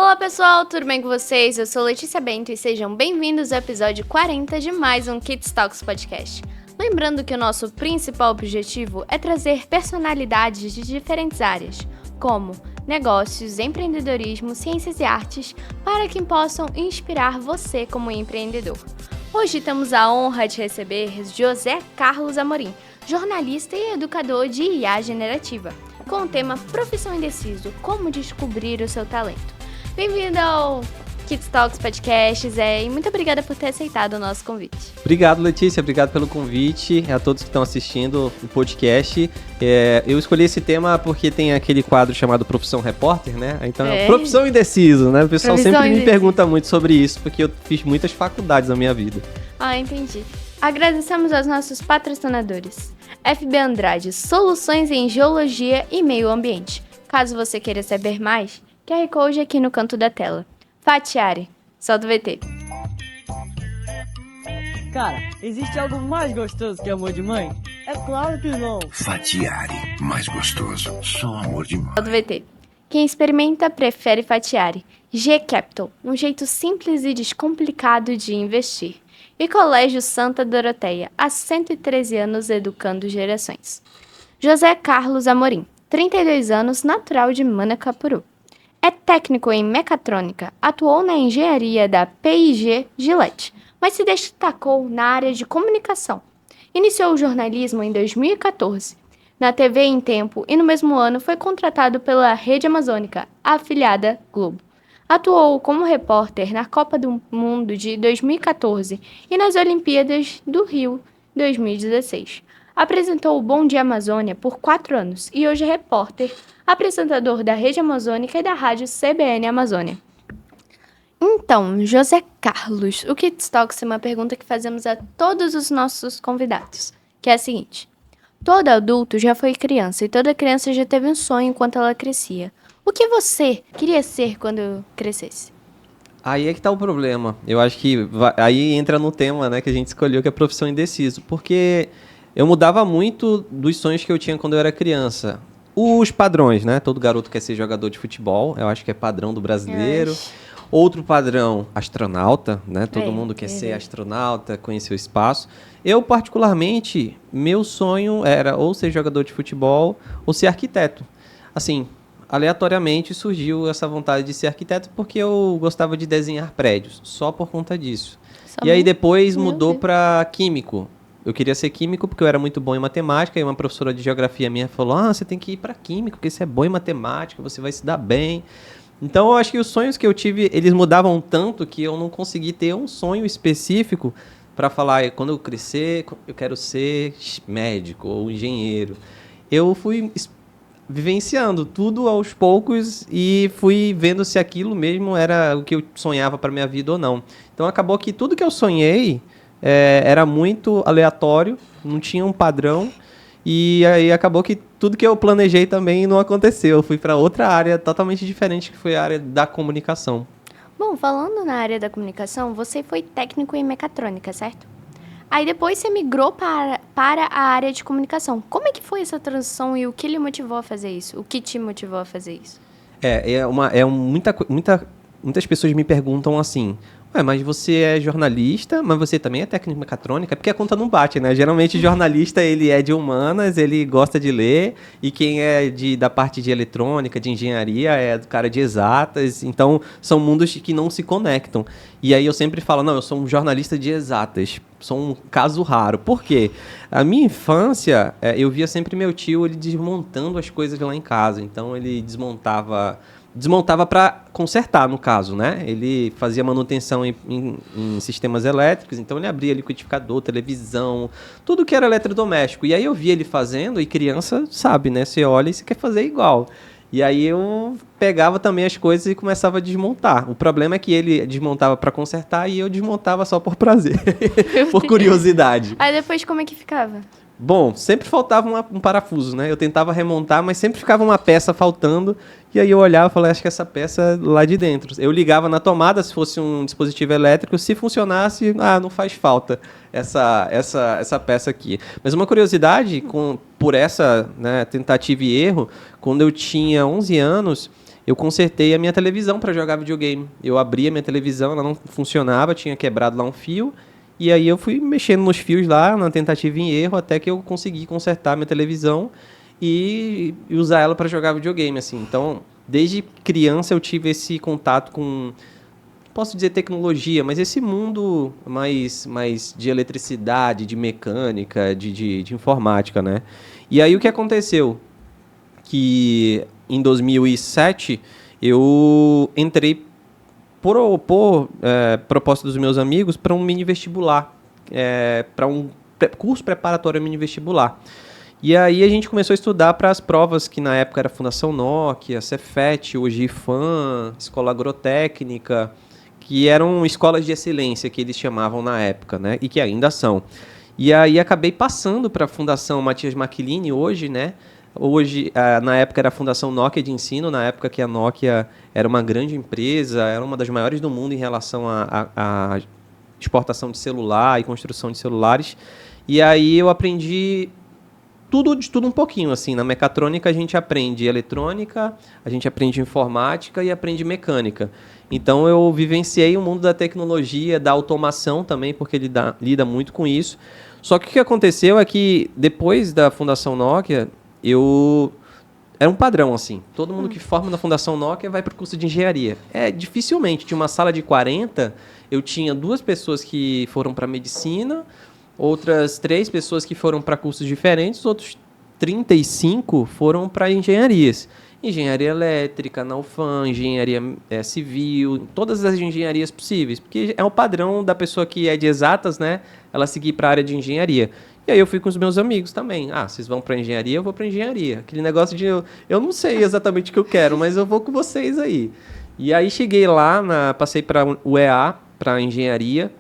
Olá pessoal, tudo bem com vocês? Eu sou Letícia Bento e sejam bem-vindos ao episódio 40 de mais um Kids Talks Podcast. Lembrando que o nosso principal objetivo é trazer personalidades de diferentes áreas, como negócios, empreendedorismo, ciências e artes, para que possam inspirar você como empreendedor. Hoje temos a honra de receber José Carlos Amorim, jornalista e educador de IA generativa, com o tema Profissão Indeciso, como descobrir o seu talento. Bem-vindo ao Kids Talks Podcast, Zé, e muito obrigada por ter aceitado o nosso convite. Obrigado, Letícia, obrigado pelo convite, a todos que estão assistindo o podcast. Eu escolhi esse tema porque tem aquele quadro chamado Profissão Repórter, né? Então, Profissão Indeciso, né? O pessoal sempre me pergunta muito sobre isso, porque eu fiz muitas faculdades na minha vida. Ah, entendi. Agradecemos aos nossos patrocinadores. FB Andrade, soluções em geologia e meio ambiente. Caso você queira saber mais, QR Code aqui no canto da tela. Fatiari, solta o VT. Cara, existe algo mais gostoso que amor de mãe? É claro que não. Fatiari, mais gostoso, só amor de mãe. Solta o VT. Quem experimenta prefere Fatiari. G Capital, um jeito simples e descomplicado de investir. E Colégio Santa Doroteia, há 113 anos educando gerações. José Carlos Amorim, 32 anos, natural de Manacapuru. É técnico em mecatrônica, atuou na engenharia da P&G Gillette, mas se destacou na área de comunicação. Iniciou o jornalismo em 2014, na TV em Tempo, e no mesmo ano foi contratado pela Rede Amazônica, afiliada Globo. Atuou como repórter na Copa do Mundo de 2014 e nas Olimpíadas do Rio 2016. Apresentou o Bom Dia Amazônia por 4 anos e hoje é repórter, apresentador da Rede Amazônica e da rádio CBN Amazônia. Então, José Carlos, o Kids Talks é uma pergunta que fazemos a todos os nossos convidados, que é a seguinte: todo adulto já foi criança e toda criança já teve um sonho enquanto ela crescia. O que você queria ser quando crescesse? Aí é que tá o problema. Eu acho que aí entra no tema, né, que a gente escolheu, que é profissão indeciso. Porque eu mudava muito dos sonhos que eu tinha quando eu era criança. Os padrões, né? Todo garoto quer ser jogador de futebol. Eu acho que é padrão do brasileiro. Outro padrão, astronauta, né? Todo mundo quer ser astronauta, conhecer o espaço. Eu, particularmente, meu sonho era ou ser jogador de futebol ou ser arquiteto. Assim, aleatoriamente surgiu essa vontade de ser arquiteto porque eu gostava de desenhar prédios, só por conta disso. E aí depois mudou para químico. Eu queria ser químico porque eu era muito bom em matemática, e uma professora de geografia minha falou: você tem que ir para químico, porque você é bom em matemática, você vai se dar bem. Então eu acho que os sonhos que eu tive, eles mudavam tanto que eu não consegui ter um sonho específico para falar: quando eu crescer, eu quero ser médico ou engenheiro. Eu fui vivenciando tudo aos poucos e fui vendo se aquilo mesmo era o que eu sonhava para minha vida ou não. Então acabou que tudo que eu sonhei era muito aleatório, não tinha um padrão, e aí acabou que tudo que eu planejei também não aconteceu. Eu fui para outra área totalmente diferente, que foi a área da comunicação. Bom, falando na área da comunicação, você foi técnico em mecatrônica, certo? Aí depois você migrou para a área de comunicação. Como é que foi essa transição e o que lhe motivou a fazer isso? O que te motivou a fazer isso? Muitas pessoas me perguntam assim: mas você é jornalista, mas você também é técnico em mecatrônica? É porque a conta não bate, né? Geralmente jornalista, ele é de humanas, ele gosta de ler, e quem é da parte de eletrônica, de engenharia, é do cara de exatas. Então, são mundos que não se conectam. E aí eu sempre falo: não, eu sou um jornalista de exatas. Sou um caso raro. Por quê? A minha infância, eu via sempre meu tio ele desmontando as coisas lá em casa. Então, ele desmontava para consertar, no caso, né? Ele fazia manutenção em sistemas elétricos, então ele abria liquidificador, televisão, tudo que era eletrodoméstico. E aí eu via ele fazendo, e criança sabe, né? Você olha e você quer fazer igual. E aí eu pegava também as coisas e começava a desmontar. O problema é que ele desmontava para consertar e eu desmontava só por prazer, por curiosidade. Aí depois como é que ficava? Bom, sempre faltava um parafuso, né? Eu tentava remontar, mas sempre ficava uma peça faltando. E aí eu olhava e falava: acho que essa peça é lá de dentro. Eu ligava na tomada, se fosse um dispositivo elétrico. Se funcionasse, não faz falta essa peça aqui. Mas uma curiosidade, por essa, né, tentativa e erro, quando eu tinha 11 anos, eu consertei a minha televisão para jogar videogame. Eu abri a minha televisão, ela não funcionava, tinha quebrado lá um fio. E aí eu fui mexendo nos fios lá, na tentativa e erro, até que eu consegui consertar a minha televisão e usar ela para jogar videogame, assim. Então, desde criança eu tive esse contato com, posso dizer tecnologia, mas esse mundo mais de eletricidade, de mecânica, de informática, né? E aí o que aconteceu? Que em 2007 eu entrei por proposta dos meus amigos para um mini vestibular, para um curso preparatório mini vestibular. E aí a gente começou a estudar para as provas que na época era Fundação Nokia, Cefet, hoje IFAM, Escola Agrotécnica, que eram escolas de excelência que eles chamavam na época, né? E que ainda são. E aí acabei passando para a Fundação Matias Maquilini hoje, né? Hoje, na época era a Fundação Nokia de Ensino, na época que a Nokia era uma grande empresa, era uma das maiores do mundo em relação à exportação de celular e construção de celulares. E aí eu aprendi de tudo um pouquinho, assim. Na mecatrônica a gente aprende eletrônica, a gente aprende informática e aprende mecânica. Então eu vivenciei o mundo da tecnologia, da automação também, porque ele lida muito com isso. Só que o que aconteceu é que depois da Fundação Nokia, era um padrão, assim. Todo mundo que forma na Fundação Nokia vai para o curso de engenharia. Dificilmente. De uma sala de 40, eu tinha 2 pessoas que foram para medicina, outras 3 pessoas que foram para cursos diferentes, outros 35 foram para engenharias. Engenharia elétrica, na UFAM, engenharia civil, todas as engenharias possíveis. Porque é o padrão da pessoa que é de exatas, né? Ela seguir para a área de engenharia. E aí eu fui com os meus amigos também. Vocês vão para engenharia, eu vou para engenharia. Aquele negócio de eu não sei exatamente o que eu quero, mas eu vou com vocês aí. E aí cheguei lá, passei para o EA, para engenharia.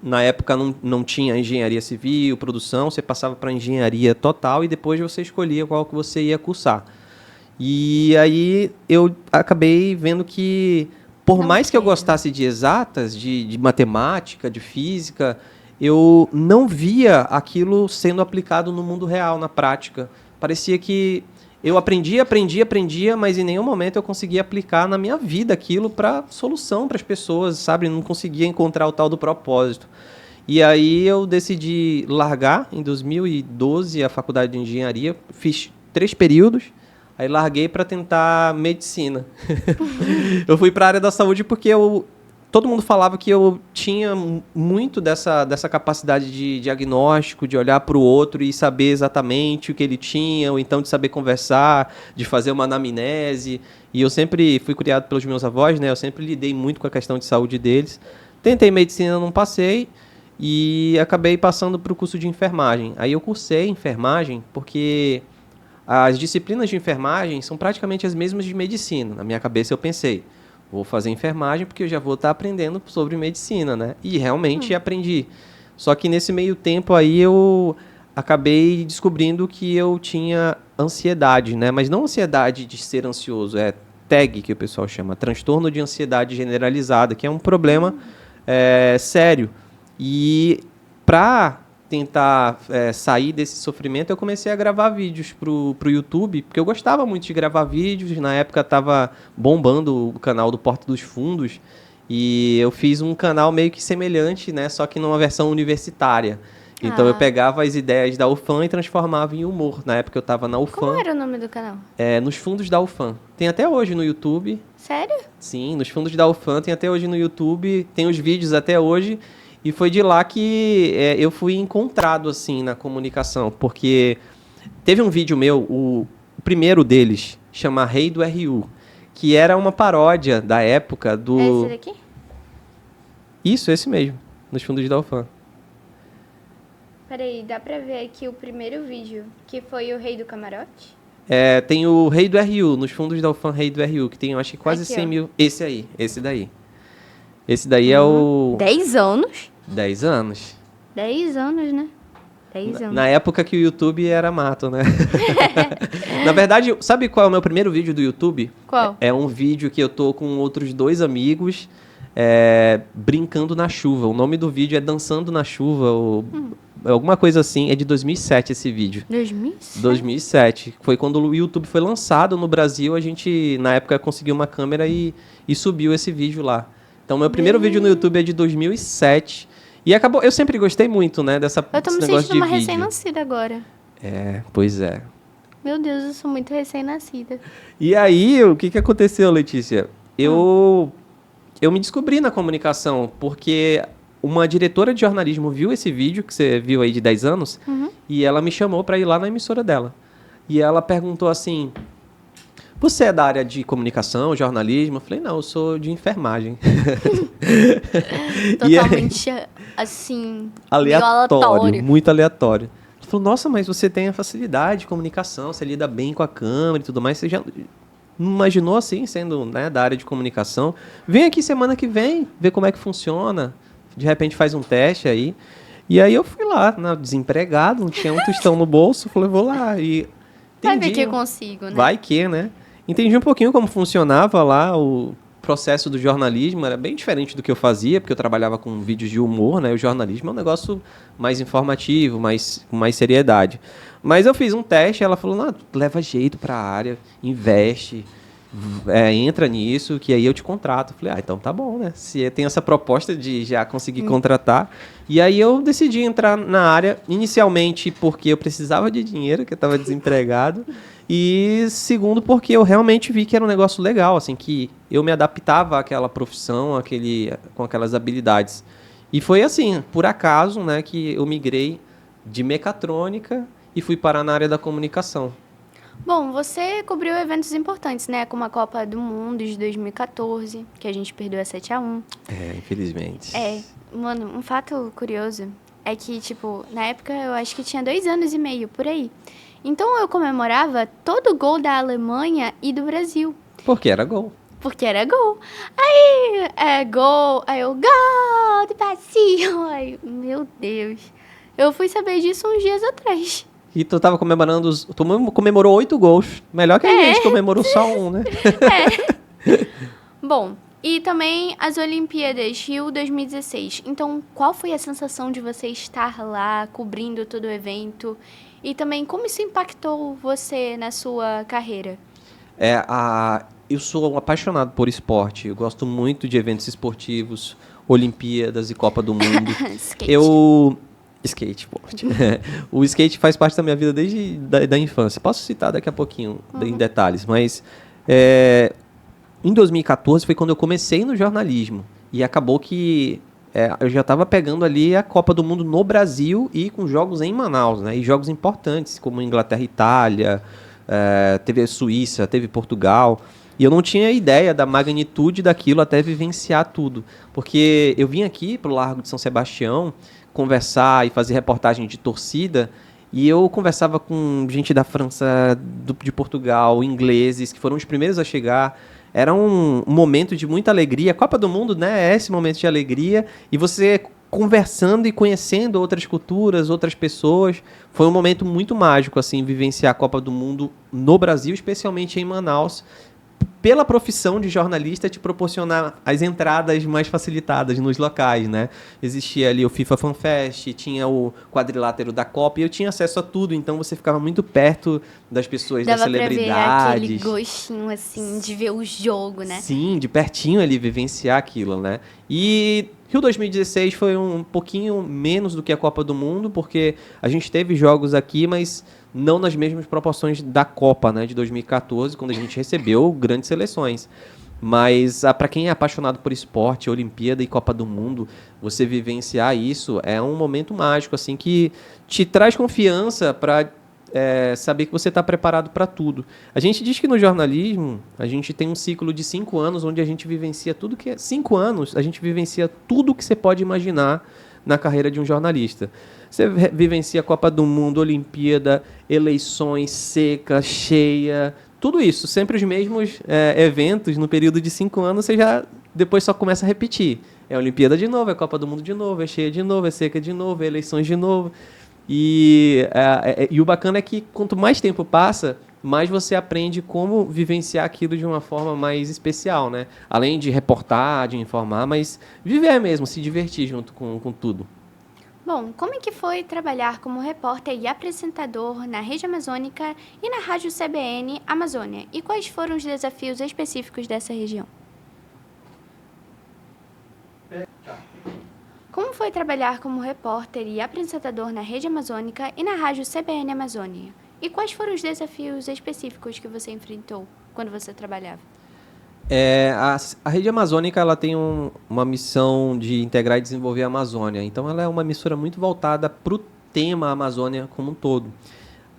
Na época não tinha engenharia civil, produção, você passava para engenharia total e depois você escolhia qual que você ia cursar. E aí eu acabei vendo que, por mais que eu gostasse de exatas, de matemática, de física, eu não via aquilo sendo aplicado no mundo real, na prática. Parecia que eu aprendia, mas em nenhum momento eu conseguia aplicar na minha vida aquilo para solução para as pessoas, sabe? Não conseguia encontrar o tal do propósito. E aí eu decidi largar, em 2012, a faculdade de engenharia. Fiz 3 períodos, aí larguei para tentar medicina. Eu fui para a área da saúde porque todo mundo falava que eu tinha muito dessa capacidade de diagnóstico, de olhar para o outro e saber exatamente o que ele tinha, ou então de saber conversar, de fazer uma anamnese. E eu sempre fui criado pelos meus avós, né? Eu sempre lidei muito com a questão de saúde deles. Tentei medicina, não passei, e acabei passando para o curso de enfermagem. Aí eu cursei enfermagem porque as disciplinas de enfermagem são praticamente as mesmas de medicina. Na minha cabeça eu pensei, vou fazer enfermagem porque eu já vou estar aprendendo sobre medicina, né? E realmente aprendi. Só que nesse meio tempo aí eu acabei descobrindo que eu tinha ansiedade, né? Mas não ansiedade de ser ansioso, é TAG, que o pessoal chama, transtorno de ansiedade generalizada, que é um problema sério. E para tentar sair desse sofrimento, eu comecei a gravar vídeos pro YouTube, porque eu gostava muito de gravar vídeos. Na época estava bombando o canal do Porta dos Fundos, e eu fiz um canal meio que semelhante, né, só que numa versão universitária. Então eu pegava as ideias da UFAM e transformava em humor. Na época eu estava na UFAM. Como era o nome do canal? Nos fundos da UFAM. Tem até hoje no YouTube. Sério? Sim, nos fundos da UFAM tem até hoje no YouTube. Tem os vídeos até hoje. E foi de lá que eu fui encontrado, assim, na comunicação. Porque teve um vídeo meu, o primeiro deles, chama Rei do RU, que era uma paródia da época do... É esse daqui? Isso, esse mesmo, nos fundos da UFAM. Peraí, dá pra ver aqui o primeiro vídeo, que foi o Rei do Camarote? Tem o Rei do RU, nos fundos da UFAM, Rei do RU, que tem, eu acho que quase Aqui, 100 ó. mil... Esse aí, esse daí. Esse daí é o... 10 anos? 10 anos. 10 anos, né? 10 anos. Na época que o YouTube era mato, né? Na verdade, sabe qual é o meu primeiro vídeo do YouTube? Qual? É um vídeo que eu tô com outros 2 amigos brincando na chuva. O nome do vídeo é Dançando na Chuva, ou alguma coisa assim. É de 2007 esse vídeo. 2007? 2007. Foi quando o YouTube foi lançado no Brasil. A gente, na época, conseguiu uma câmera e subiu esse vídeo lá. Então, meu primeiro vídeo no YouTube é de 2007. E acabou... Eu sempre gostei muito, né? Eu tô desse me negócio sentindo de uma vídeo. recém-nascida agora. Pois é. Meu Deus, eu sou muito recém-nascida. E aí, o que aconteceu, Letícia? Eu me descobri na comunicação, porque uma diretora de jornalismo viu esse vídeo, que você viu aí de 10 anos, e ela me chamou para ir lá na emissora dela. E ela perguntou assim, você é da área de comunicação, jornalismo? Eu falei, não, eu sou de enfermagem. E aí, Totalmente, assim, meio aleatório, muito aleatório. Ela falou, nossa, mas você tem a facilidade de comunicação, você lida bem com a câmera e tudo mais, você já não imaginou assim, sendo, né, da área de comunicação? Vem aqui semana que vem, ver como é que funciona, de repente faz um teste aí. E aí eu fui lá, desempregado, não tinha um tostão no bolso, falei, vou lá e Vai entendi. ver que eu consigo, né? Vai que, né? Entendi um pouquinho como funcionava lá o processo do jornalismo, era bem diferente do que eu fazia, porque eu trabalhava com vídeos de humor, né? O jornalismo é um negócio mais informativo, com mais seriedade. Mas eu fiz um teste, ela falou, não, tu leva jeito pra área, investe, entra nisso, que aí eu te contrato. Eu falei, então tá bom, né? Se tem essa proposta de já conseguir contratar. E aí eu decidi entrar na área, inicialmente porque eu precisava de dinheiro, que eu estava desempregado, e segundo porque eu realmente vi que era um negócio legal, assim, que eu me adaptava àquela profissão, com aquelas habilidades. E foi assim, por acaso, né, que eu migrei de mecatrônica e fui parar na área da comunicação. Bom, você cobriu eventos importantes, né? Como a Copa do Mundo de 2014, que a gente perdeu a 7-1. Infelizmente. Mano, um fato curioso é que, tipo, na época eu acho que tinha 2 anos e meio, por aí. Então eu comemorava todo gol da Alemanha e do Brasil. Porque era gol. Porque era gol. Aí, gol, aí eu, gol do Brasil. Ai, meu Deus. Eu fui saber disso uns dias atrás. E tu tava comemorando, tu comemorou 8 gols. Melhor que a gente comemorou só um, né? Bom, e também as Olimpíadas Rio 2016. Então, qual foi a sensação de você estar lá, cobrindo todo o evento? E também, como isso impactou você na sua carreira? Eu sou um apaixonado por esporte. Eu gosto muito de eventos esportivos, Olimpíadas e Copa do Mundo. Skateboard. O skate faz parte da minha vida desde da infância. Posso citar daqui a pouquinho em detalhes, mas em 2014 foi quando eu comecei no jornalismo. E acabou que eu já estava pegando ali a Copa do Mundo no Brasil e com jogos em Manaus, né? E jogos importantes, como Inglaterra e Itália, teve a Suíça, teve Portugal. E eu não tinha ideia da magnitude daquilo até vivenciar tudo. Porque eu vim aqui para o Largo de São Sebastião conversar e fazer reportagem de torcida, e eu conversava com gente da França, de Portugal, ingleses, que foram os primeiros a chegar. Era um momento de muita alegria. A Copa do Mundo, né, é esse momento de alegria, e você conversando e conhecendo outras culturas, outras pessoas. Foi um momento muito mágico, assim, vivenciar a Copa do Mundo no Brasil, especialmente em Manaus, pela profissão de jornalista, te proporcionar as entradas mais facilitadas nos locais, né? Existia ali o FIFA Fan Fest, tinha o quadrilátero da Copa, e eu tinha acesso a tudo, então você ficava muito perto das pessoas, das celebridades. Dava pra ver aquele gostinho, assim, de ver o jogo, né? Sim, de pertinho ali, vivenciar aquilo, né? E Rio 2016 foi um pouquinho menos do que a Copa do Mundo, porque a gente teve jogos aqui, mas não nas mesmas proporções da Copa, né, de 2014, quando a gente recebeu grandes seleções. Mas para quem é apaixonado por esporte, Olimpíada e Copa do Mundo, você vivenciar isso é um momento mágico, assim, que te traz confiança para saber que você está preparado para tudo. A gente diz que no jornalismo a gente tem um ciclo de 5 anos onde a gente vivencia tudo que 5 anos a gente vivencia tudo que você pode imaginar na carreira de um jornalista. Você vivencia a Copa do Mundo, Olimpíada, eleições, seca, cheia, tudo isso, sempre os mesmos eventos no período de 5 anos, você já depois só começa a repetir. É Olimpíada de novo, é Copa do Mundo de novo, é cheia de novo, é seca de novo, é eleições de novo. E o bacana é que quanto mais tempo passa, mais você aprende como vivenciar aquilo de uma forma mais especial, né? Além de reportar, de informar, mas viver mesmo, se divertir junto com tudo. Bom, como é que foi trabalhar como repórter e apresentador na Rede Amazônica e na Rádio CBN Amazônia? E quais foram os desafios específicos dessa região? Como foi trabalhar como repórter e apresentador na Rede Amazônica e na Rádio CBN Amazônia? E quais foram os desafios específicos que você enfrentou quando você trabalhava? A Rede Amazônica ela tem uma missão de integrar e desenvolver a Amazônia. Então, ela é uma emissora muito voltada para o tema Amazônia como um todo.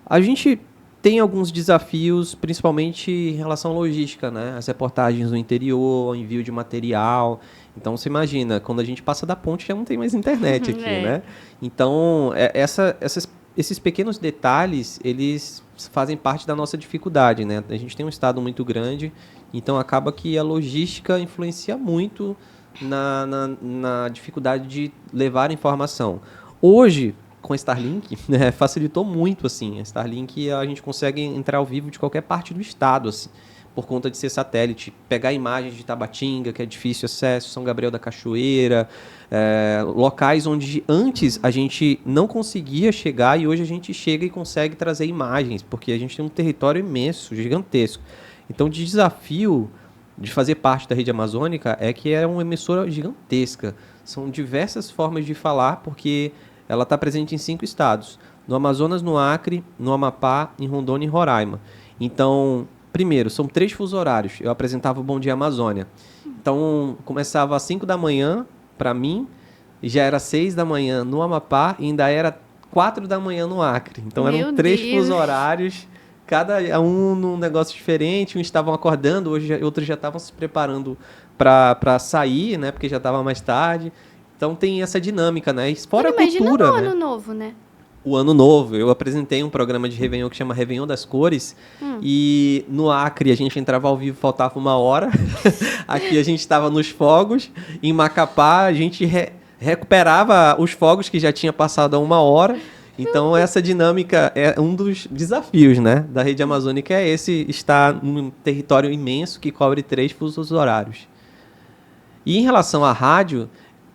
A gente tem alguns desafios, principalmente em relação à logística, né? As reportagens no interior, o envio de material. Então, você imagina, quando a gente passa da ponte, já não tem mais internet aqui, né? Então, esses pequenos detalhes, eles fazem parte da nossa dificuldade, né? A gente tem um estado muito grande, então acaba que a logística influencia muito na dificuldade de levar informação. Hoje, com a Starlink, né, facilitou muito, assim. A Starlink, a gente consegue entrar ao vivo de qualquer parte do estado, assim, por conta de ser satélite. Pegar imagens de Tabatinga, que é difícil acesso, São Gabriel da Cachoeira, locais onde antes a gente não conseguia chegar e hoje a gente chega e consegue trazer imagens, porque a gente tem um território imenso, gigantesco. Então, de desafio de fazer parte da Rede Amazônica é que é uma emissora gigantesca. São diversas formas de falar, porque ela está presente em 5 estados. No Amazonas, no Acre, no Amapá, em Rondônia e Roraima. Então, primeiro, são 3 fusos horários. Eu apresentava o Bom Dia Amazônia. Então, começava às 5 da manhã, para mim, e já era 6 da manhã no Amapá, e ainda era 4 da manhã no Acre. Então, eram 3 fusos horários, cada um num negócio diferente. Uns estavam acordando, outros já estavam se preparando para sair, né? Porque já estava mais tarde. Então tem essa dinâmica, né? E fora a cultura, no né? Ano Novo, né? O Ano Novo. Eu apresentei um programa de Réveillon que chama Réveillon das Cores. E no Acre a gente entrava ao vivo, faltava 1 hora. Aqui a gente estava nos fogos. Em Macapá a gente recuperava os fogos que já tinha passado a 1 hora. Então essa dinâmica é um dos desafios, né, da Rede Amazônica, é esse, estar num território imenso que cobre 3 fusos horários. E em relação à rádio,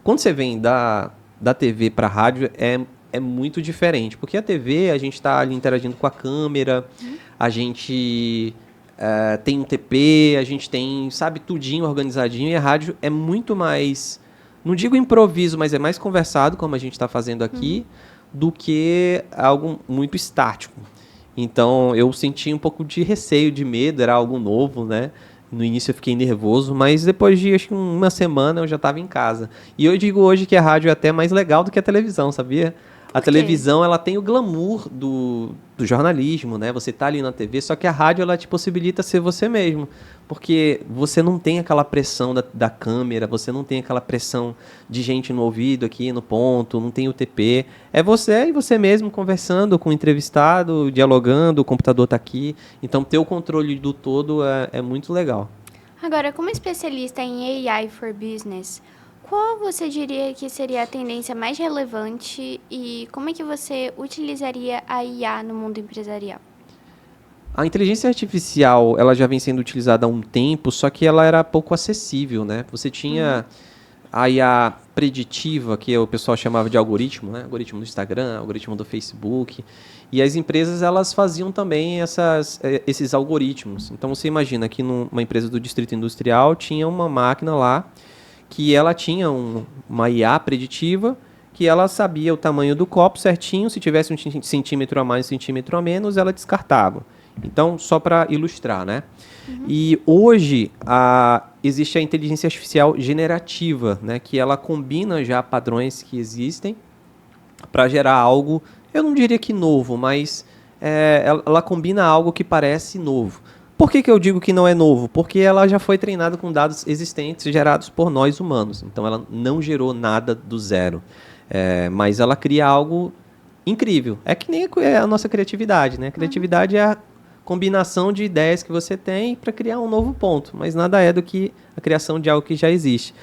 quando você vem da TV para a rádio, é muito diferente. Porque a TV, a gente está ali interagindo com a câmera, a gente tem um TP, a gente tem, sabe, tudinho organizadinho. E a rádio é muito mais, não digo improviso, mas é mais conversado, como a gente está fazendo aqui, do que algo muito estático. Então, eu senti um pouco de receio, de medo, era algo novo, né? No início eu fiquei nervoso, mas depois de acho que 1 semana eu já estava em casa. E eu digo hoje que a rádio é até mais legal do que a televisão, sabia? A televisão, ela tem o glamour do jornalismo, né? Você tá ali na TV, só que a rádio, ela te possibilita ser você mesmo. Porque você não tem aquela pressão da câmera, você não tem aquela pressão de gente no ouvido aqui, no ponto, não tem o TP. É você e você mesmo conversando com o entrevistado, dialogando, o computador tá aqui. Então, ter o controle do todo é muito legal. Agora, como especialista em AI for Business, qual você diria que seria a tendência mais relevante e como é que você utilizaria a IA no mundo empresarial? A inteligência artificial, ela já vem sendo utilizada há um tempo, só que ela era pouco acessível, né? Você tinha a IA preditiva, que o pessoal chamava de algoritmo, né? Algoritmo do Instagram, algoritmo do Facebook. E as empresas, elas faziam também esses algoritmos. Então, você imagina que numa empresa do Distrito Industrial tinha uma máquina lá que ela tinha uma IA preditiva, que ela sabia o tamanho do copo certinho, se tivesse 1 centímetro a mais, 1 centímetro a menos, ela descartava. Então, só para ilustrar, né? E hoje existe a inteligência artificial generativa, né? Que ela combina já padrões que existem para gerar algo, eu não diria que novo, mas ela combina algo que parece novo. Por que eu digo que não é novo? Porque ela já foi treinada com dados existentes gerados por nós humanos. Então, ela não gerou nada do zero. Mas ela cria algo incrível. É que nem a nossa criatividade, né? A criatividade é a combinação de ideias que você tem para criar um novo ponto. Mas nada é do que a criação de algo que já existe.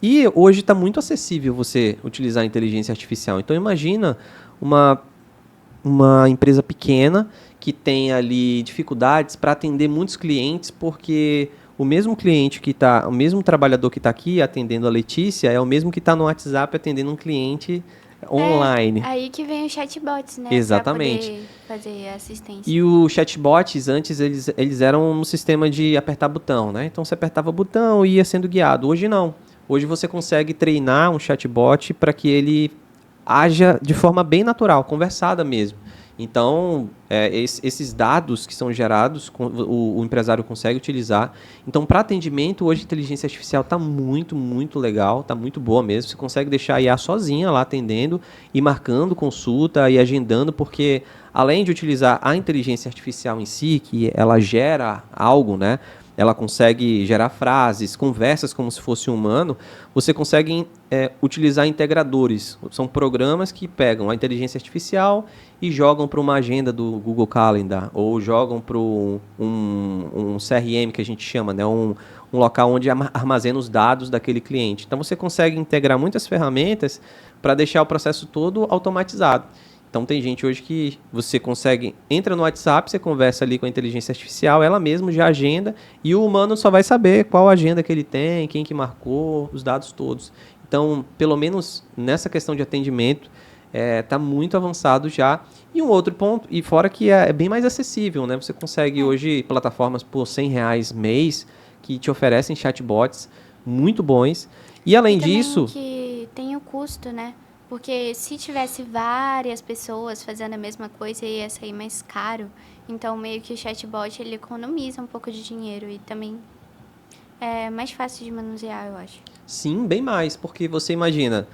E hoje está muito acessível você utilizar a inteligência artificial. Então, imagina uma empresa pequena que tem ali dificuldades para atender muitos clientes, porque o mesmo cliente o mesmo trabalhador que está aqui atendendo a Letícia é o mesmo que está no WhatsApp atendendo um cliente online. Aí que vem os chatbots, né? Exatamente. Pra poder fazer assistência. E os chatbots, antes, eles eram no sistema de apertar botão, né? Então, você apertava botão e ia sendo guiado. Hoje, não. Hoje, você consegue treinar um chatbot para que ele haja de forma bem natural, conversada mesmo. Então, esses dados que são gerados, o empresário consegue utilizar. Então, para atendimento, hoje a inteligência artificial está muito, muito legal, está muito boa mesmo. Você consegue deixar a IA sozinha lá atendendo e marcando consulta e agendando, porque além de utilizar a inteligência artificial em si, que ela gera algo, né? Ela consegue gerar frases, conversas como se fosse um humano, você consegue utilizar integradores. São programas que pegam a inteligência artificial e jogam para uma agenda do Google Calendar, ou jogam para um CRM, que a gente chama, né? Um local onde armazena os dados daquele cliente. Então, você consegue integrar muitas ferramentas para deixar o processo todo automatizado. Então, tem gente hoje que você consegue, entra no WhatsApp, você conversa ali com a inteligência artificial, ela mesma já agenda, e o humano só vai saber qual agenda que ele tem, quem que marcou, os dados todos. Então, pelo menos nessa questão de atendimento, está muito avançado já. E um outro ponto, e fora que é bem mais acessível, né? Você consegue hoje plataformas por R$100 mês que te oferecem chatbots muito bons. E além disso... que tem o custo, né? Porque se tivesse várias pessoas fazendo a mesma coisa, ia sair mais caro. Então, meio que o chatbot, ele economiza um pouco de dinheiro e também é mais fácil de manusear, eu acho. Sim, bem mais, porque você imagina,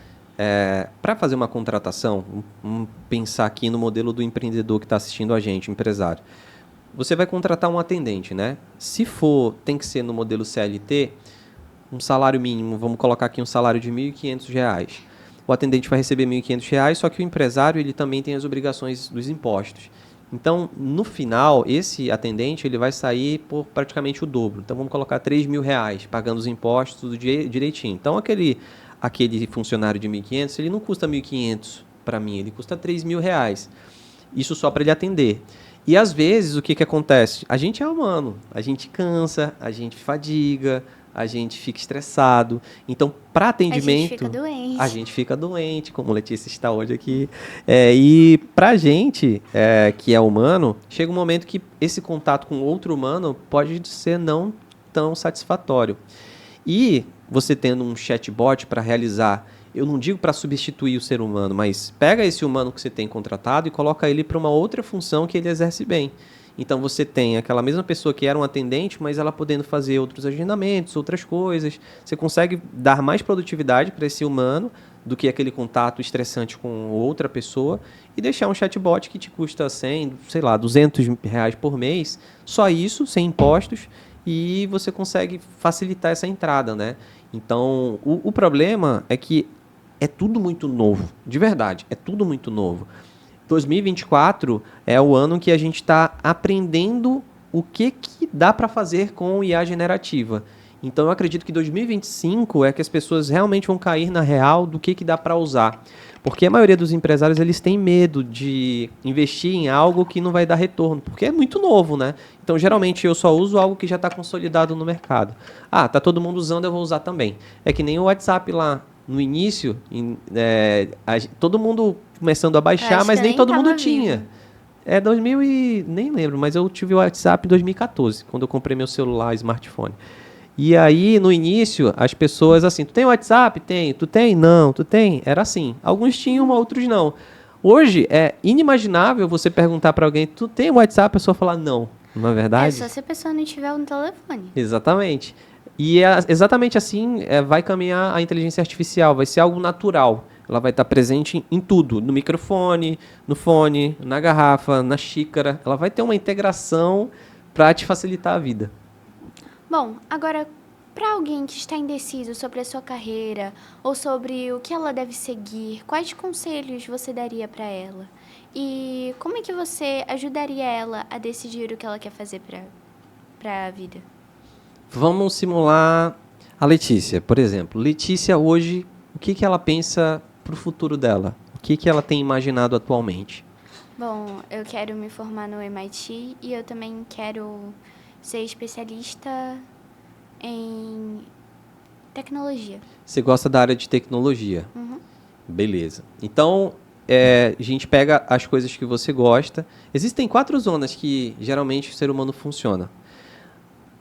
para fazer uma contratação, vamos pensar aqui no modelo do empreendedor que está assistindo a gente, o empresário. Você vai contratar um atendente, né? Se for, tem que ser no modelo CLT, um salário mínimo, vamos colocar aqui um salário de R$1.500. O atendente vai receber R$1.500, só que o empresário ele também tem as obrigações dos impostos. Então, no final, esse atendente ele vai sair por praticamente o dobro. Então, vamos colocar R$3.000, pagando os impostos tudo direitinho. Então, aquele funcionário de R$1.500, ele não custa R$1.500 para mim, ele custa R$3.000. Isso só para ele atender. E, às vezes, o que acontece? A gente é humano, a gente cansa, a gente fadiga, a gente fica estressado. Então, para atendimento... A gente fica doente, como a Letícia está hoje aqui. E para a gente, que é humano, chega um momento que esse contato com outro humano pode ser não tão satisfatório. E você tendo um chatbot para realizar, eu não digo para substituir o ser humano, mas pega esse humano que você tem contratado e coloca ele para uma outra função que ele exerce bem. Então, você tem aquela mesma pessoa que era um atendente, mas ela podendo fazer outros agendamentos, outras coisas. Você consegue dar mais produtividade para esse humano do que aquele contato estressante com outra pessoa e deixar um chatbot que te custa 100, sei lá, R$200 por mês. Só isso, sem impostos, e você consegue facilitar essa entrada, né? Então, o problema é que é tudo muito novo. De verdade, é tudo muito novo. 2024 é o ano que a gente está aprendendo o que dá para fazer com IA generativa. Então, eu acredito que 2025 é que as pessoas realmente vão cair na real do que dá para usar. Porque a maioria dos empresários eles têm medo de investir em algo que não vai dar retorno, porque é muito novo, né? Então, geralmente, eu só uso algo que já está consolidado no mercado. Ah, tá todo mundo usando, eu vou usar também. É que nem o WhatsApp lá. No início, todo mundo começando a baixar, mas nem todo mundo tinha. 2000 e... nem lembro, mas eu tive o WhatsApp em 2014, quando eu comprei meu celular, smartphone. E aí, no início, as pessoas assim, tu tem WhatsApp? Tenho. Tu tem? Não. Tu tem? Era assim. Alguns tinham, outros não. Hoje, é inimaginável você perguntar para alguém, tu tem WhatsApp? A pessoa falar não. Não é verdade? É só se a pessoa não tiver um telefone. Exatamente. E exatamente assim vai caminhar a inteligência artificial, vai ser algo natural. Ela vai estar presente em tudo, no microfone, no fone, na garrafa, na xícara. Ela vai ter uma integração para te facilitar a vida. Bom, agora, para alguém que está indeciso sobre a sua carreira ou sobre o que ela deve seguir, quais conselhos você daria para ela? E como é que você ajudaria ela a decidir o que ela quer fazer para a vida? Vamos simular a Letícia, por exemplo. Letícia, hoje, o que ela pensa para o futuro dela? O que ela tem imaginado atualmente? Bom, eu quero me formar no MIT e eu também quero ser especialista em tecnologia. Você gosta da área de tecnologia? Uhum. Beleza. Então, a gente pega as coisas que você gosta. Existem 4 zonas que geralmente o ser humano funciona.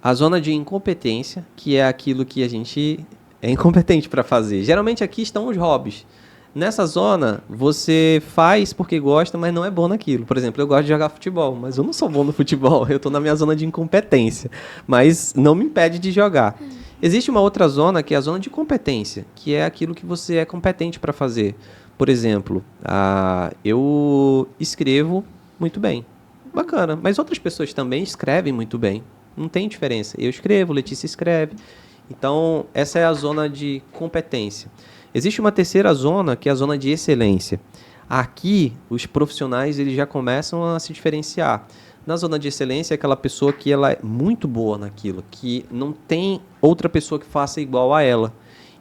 A zona de incompetência, que é aquilo que a gente é incompetente para fazer. Geralmente aqui estão os hobbies. Nessa zona, você faz porque gosta, mas não é bom naquilo. Por exemplo, eu gosto de jogar futebol, mas eu não sou bom no futebol. Eu estou na minha zona de incompetência. Mas não me impede de jogar. Existe uma outra zona, que é a zona de competência, que é aquilo que você é competente para fazer. Por exemplo, eu escrevo muito bem. Bacana. Mas outras pessoas também escrevem muito bem. Não tem diferença. Eu escrevo, Letícia escreve. Então, essa é a zona de competência. Existe uma terceira zona, que é a zona de excelência. Aqui, os profissionais eles já começam a se diferenciar. Na zona de excelência é aquela pessoa que ela é muito boa naquilo, que não tem outra pessoa que faça igual a ela.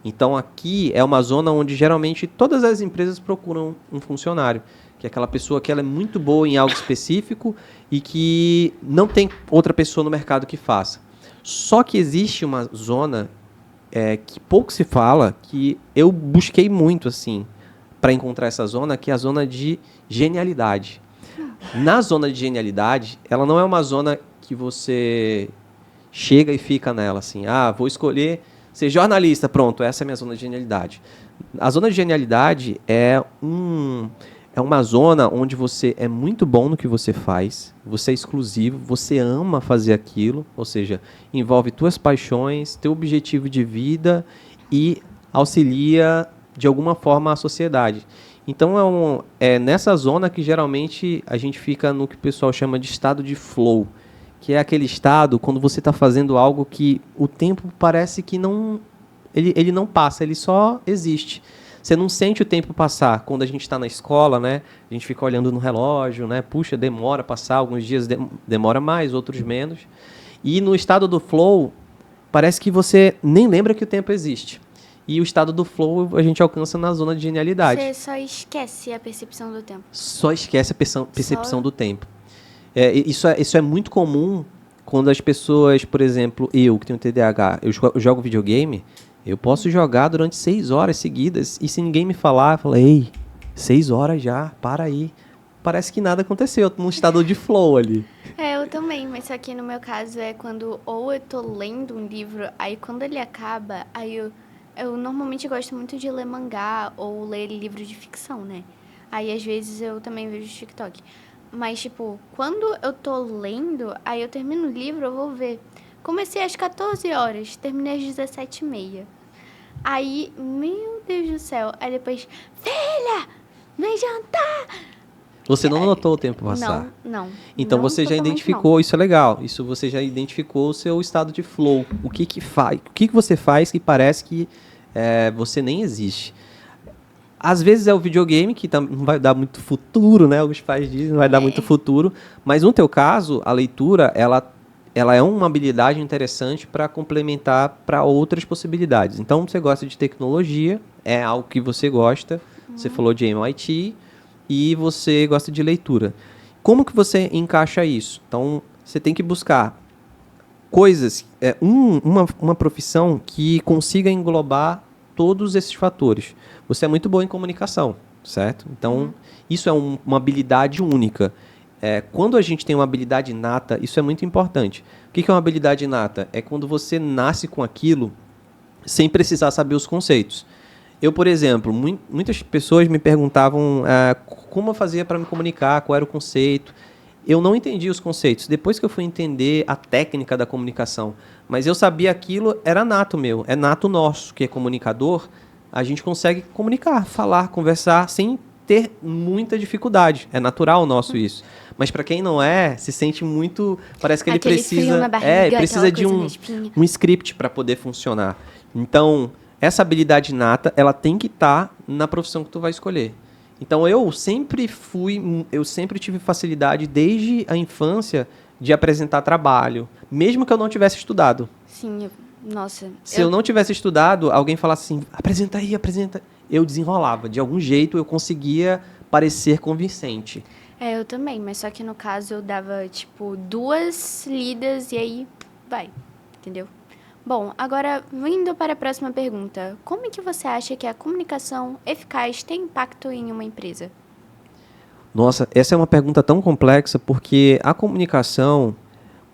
Então, aqui é uma zona onde geralmente todas as empresas procuram um funcionário, que é aquela pessoa que ela é muito boa em algo específico e que não tem outra pessoa no mercado que faça. Só que existe uma zona que pouco se fala, que eu busquei muito assim para encontrar essa zona, que é a zona de genialidade. Na zona de genialidade, ela não é uma zona que você chega e fica nela assim, vou escolher ser jornalista, pronto, essa é a minha zona de genialidade. A zona de genialidade é uma zona onde você é muito bom no que você faz, você é exclusivo, você ama fazer aquilo, ou seja, envolve tuas paixões, teu objetivo de vida e auxilia de alguma forma a sociedade. Então é nessa zona que geralmente a gente fica no que o pessoal chama de estado de flow, que é aquele estado quando você está fazendo algo que o tempo parece que ele não passa, ele só existe. Você não sente o tempo passar. Quando a gente está na escola, né, a gente fica olhando no relógio, né, puxa, demora a passar, alguns dias demora mais, outros menos. E no estado do flow, parece que você nem lembra que o tempo existe. E o estado do flow a gente alcança na zona de genialidade. Você só esquece a percepção do tempo. Só esquece a percepção do tempo. Isso é muito comum quando as pessoas, por exemplo, eu que tenho TDAH, eu jogo videogame, eu posso jogar durante 6 horas seguidas e se ninguém me falar, eu falo, ei, 6 horas já, para aí. Parece que nada aconteceu, eu tô num estado de flow ali. Eu também, mas só que no meu caso é quando ou eu tô lendo um livro, aí quando ele acaba, aí eu normalmente gosto muito de ler mangá ou ler livro de ficção, né? Aí às vezes eu também vejo TikTok. Mas, tipo, quando eu tô lendo, aí eu termino o livro, eu vou ver. Comecei às 14 horas, terminei às 17h30. Aí, meu Deus do céu. Aí depois, filha, vem jantar. Você não notou o tempo passar? Não. Então Não, você já totalmente identificou, isso é legal. Isso você já identificou o seu estado de flow. O que você faz que parece que você nem existe? Às vezes é o videogame, que não vai dar muito futuro, né? Os pais dizem, não vai dar muito futuro. Mas no teu caso, a leitura, ela é uma habilidade interessante para complementar para outras possibilidades. Então, você gosta de tecnologia, é algo que você gosta. Você falou de MIT e você gosta de leitura. Como que você encaixa isso? Então, você tem que buscar coisas, uma profissão que consiga englobar todos esses fatores. Você é muito bom em comunicação, certo? Então, isso é uma habilidade única. Quando a gente tem uma habilidade inata, isso é muito importante. O que é uma habilidade inata? É quando você nasce com aquilo sem precisar saber os conceitos. Eu, por exemplo, muitas pessoas me perguntavam como eu fazia para me comunicar, qual era o conceito. Eu não entendia os conceitos. Depois que eu fui entender a técnica da comunicação, mas eu sabia aquilo, era nato meu, é nato nosso, que é comunicador, a gente consegue comunicar, falar, conversar sem ter muita dificuldade. É natural nosso isso. Mas para quem não se sente muito, parece que ele Aquele frio na barriga, precisa aquela de coisa na espinha. um script para poder funcionar. Então, essa habilidade inata, ela tem que estar na profissão que tu vai escolher. Então, eu sempre tive facilidade desde a infância de apresentar trabalho, mesmo que eu não tivesse estudado. Sim, nossa. Se eu não tivesse estudado, alguém falasse assim, apresenta aí, apresenta. Eu desenrolava. De algum jeito, eu conseguia parecer convincente. Eu também, mas só que no caso eu dava, tipo, 2 lidas e aí vai, entendeu? Bom, agora, indo para a próxima pergunta. Como é que você acha que a comunicação eficaz tem impacto em uma empresa? Nossa, essa é uma pergunta tão complexa porque a comunicação,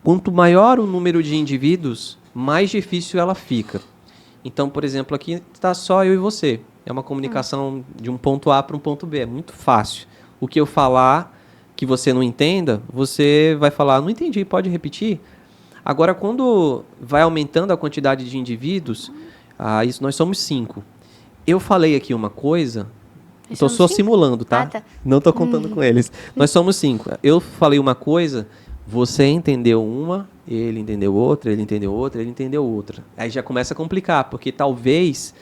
quanto maior o número de indivíduos, mais difícil ela fica. Então, por exemplo, aqui está só eu e você. É uma comunicação de um ponto A para um ponto B. É muito fácil. O que eu falar que você não entenda, você vai falar, não entendi, pode repetir? Agora, quando vai aumentando a quantidade de indivíduos, isso, nós somos 5. Eu falei aqui uma coisa, Nós estou somos só 5? simulando, tá? Ah, tá. Não estou contando com eles. Nós somos 5. Eu falei uma coisa, você entendeu uma, ele entendeu outra, ele entendeu outra, ele entendeu outra. Aí já começa a complicar, porque talvez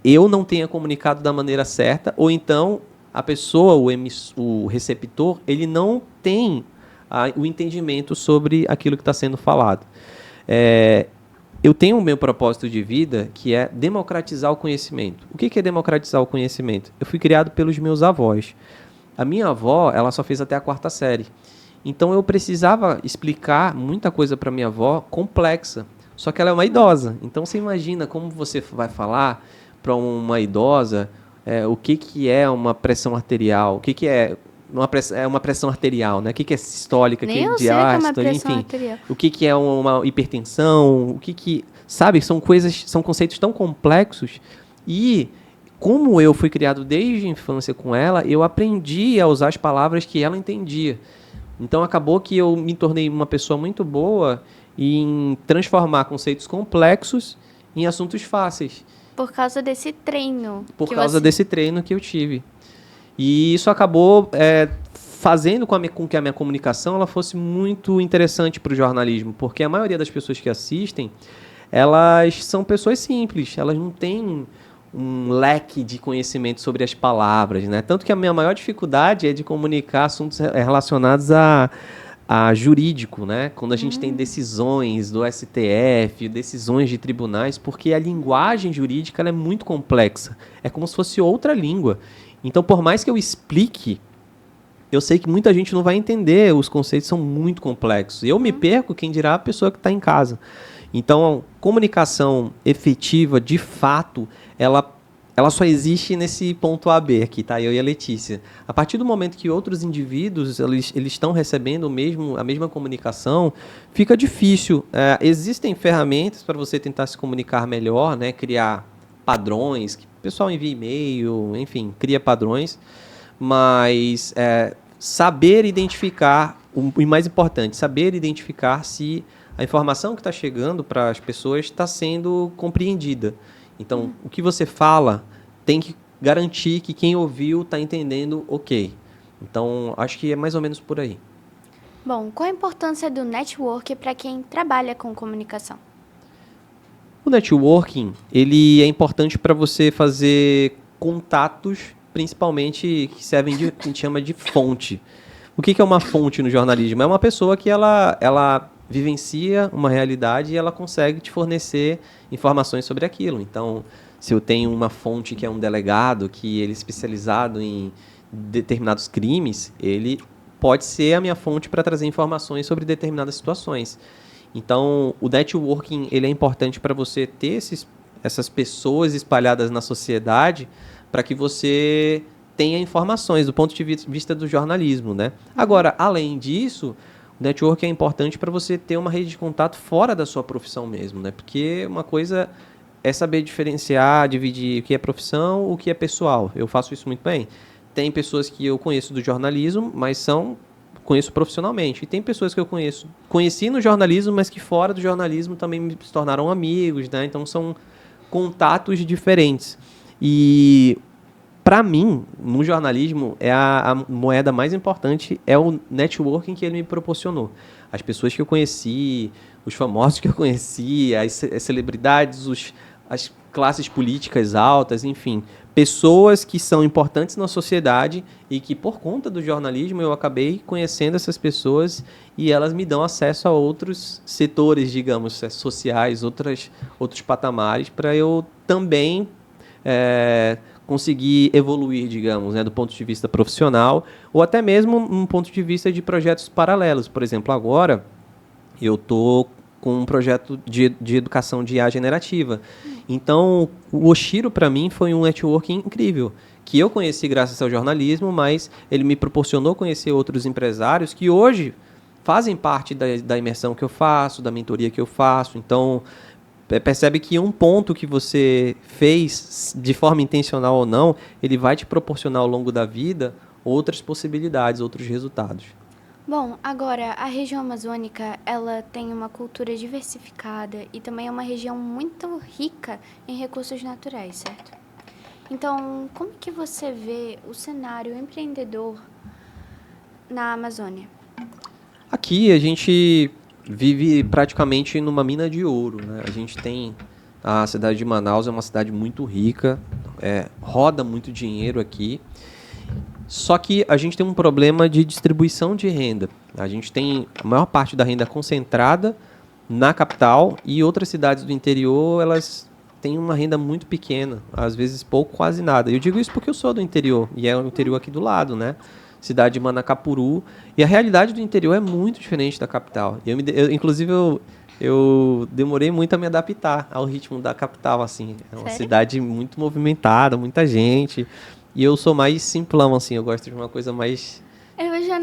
eu não tenha comunicado da maneira certa, ou então a pessoa, o receptor, ele não tem o entendimento sobre aquilo que está sendo falado. Eu tenho o meu propósito de vida, que é democratizar o conhecimento. O que é democratizar o conhecimento? Eu fui criado pelos meus avós. A minha avó, ela só fez até a 4ª série. Então eu precisava explicar muita coisa para minha avó complexa. Só que ela é uma idosa. Então você imagina como você vai falar para uma idosa o que é uma pressão arterial, o que é uma pressão arterial, né? O que é sistólica, o que Nem é eu sei o que é uma diástole, pressão enfim. arterial. O que é uma hipertensão, sabe? São conceitos tão complexos e como eu fui criado desde a infância com ela, eu aprendi a usar as palavras que ela entendia. Então acabou que eu me tornei uma pessoa muito boa em transformar conceitos complexos em assuntos fáceis. Por causa desse treino. Por causa desse treino que eu tive. E isso acabou fazendo com que a minha comunicação ela fosse muito interessante para o jornalismo, porque a maioria das pessoas que assistem, elas são pessoas simples, elas não têm um leque de conhecimento sobre as palavras, né? Tanto que a minha maior dificuldade é de comunicar assuntos relacionados a jurídico, né? Quando a gente tem decisões do STF, decisões de tribunais, porque a linguagem jurídica ela é muito complexa. É como se fosse outra língua. Então, por mais que eu explique, eu sei que muita gente não vai entender, os conceitos são muito complexos. Eu me perco, quem dirá a pessoa que está em casa. Então, comunicação efetiva, de fato, ela só existe nesse ponto AB aqui, tá? Eu e a Letícia. A partir do momento que outros indivíduos eles estão recebendo a mesma comunicação, fica difícil. Existem ferramentas para você tentar se comunicar melhor, né? Criar padrões, que o pessoal envia e-mail, enfim, cria padrões, mas saber identificar, e mais importante, saber identificar se a informação que está chegando para as pessoas está sendo compreendida. Então, o que você fala tem que garantir que quem ouviu está entendendo ok. Então, acho que é mais ou menos por aí. Bom, qual a importância do network para quem trabalha com comunicação? O networking, ele é importante para você fazer contatos, principalmente que servem que a gente chama de fonte. O que é uma fonte no jornalismo? É uma pessoa que ela vivencia uma realidade e ela consegue te fornecer informações sobre aquilo. Então, se eu tenho uma fonte que é um delegado, que ele é especializado em determinados crimes, ele pode ser a minha fonte para trazer informações sobre determinadas situações. Então, o networking ele é importante para você ter essas pessoas espalhadas na sociedade para que você tenha informações do ponto de vista do jornalismo, né? Agora, além disso, o networking é importante para você ter uma rede de contato fora da sua profissão mesmo, né? Porque uma coisa é saber diferenciar, dividir o que é profissão, o que é pessoal. Eu faço isso muito bem. Tem pessoas que eu conheço do jornalismo, mas conheço profissionalmente. E tem pessoas que eu conheci no jornalismo, mas que fora do jornalismo também se tornaram amigos, né? Então são contatos diferentes. E para mim, no jornalismo, a moeda mais importante é o networking que ele me proporcionou. As pessoas que eu conheci, os famosos que eu conheci, as celebridades, as classes políticas altas, enfim, pessoas que são importantes na sociedade e que, por conta do jornalismo, eu acabei conhecendo essas pessoas e elas me dão acesso a outros setores, digamos, sociais, outros patamares, para eu também conseguir evoluir, digamos, né, do ponto de vista profissional ou até mesmo um ponto de vista de projetos paralelos. Por exemplo, agora eu estou com um projeto de educação de IA generativa. Então, o Oshiro, para mim, foi um networking incrível, que eu conheci graças ao jornalismo, mas ele me proporcionou conhecer outros empresários que hoje fazem parte da imersão que eu faço, da mentoria que eu faço. Então, percebe que um ponto que você fez, de forma intencional ou não, ele vai te proporcionar ao longo da vida outras possibilidades, outros resultados. Bom, agora, a região amazônica, ela tem uma cultura diversificada e também é uma região muito rica em recursos naturais, certo? Então, como que você vê o cenário empreendedor na Amazônia? Aqui a gente vive praticamente numa mina de ouro, né? A gente tem a cidade de Manaus, é uma cidade muito rica, roda muito dinheiro aqui. Só que a gente tem um problema de distribuição de renda. A gente tem a maior parte da renda concentrada na capital e outras cidades do interior, elas têm uma renda muito pequena, às vezes pouco, quase nada. Eu digo isso porque eu sou do interior, e é o interior aqui do lado, né? Cidade de Manacapuru. E a realidade do interior é muito diferente da capital. Inclusive, eu demorei muito a me adaptar ao ritmo da capital, assim. É uma cidade muito movimentada, muita gente. E eu sou mais simplão, assim, eu gosto de uma coisa mais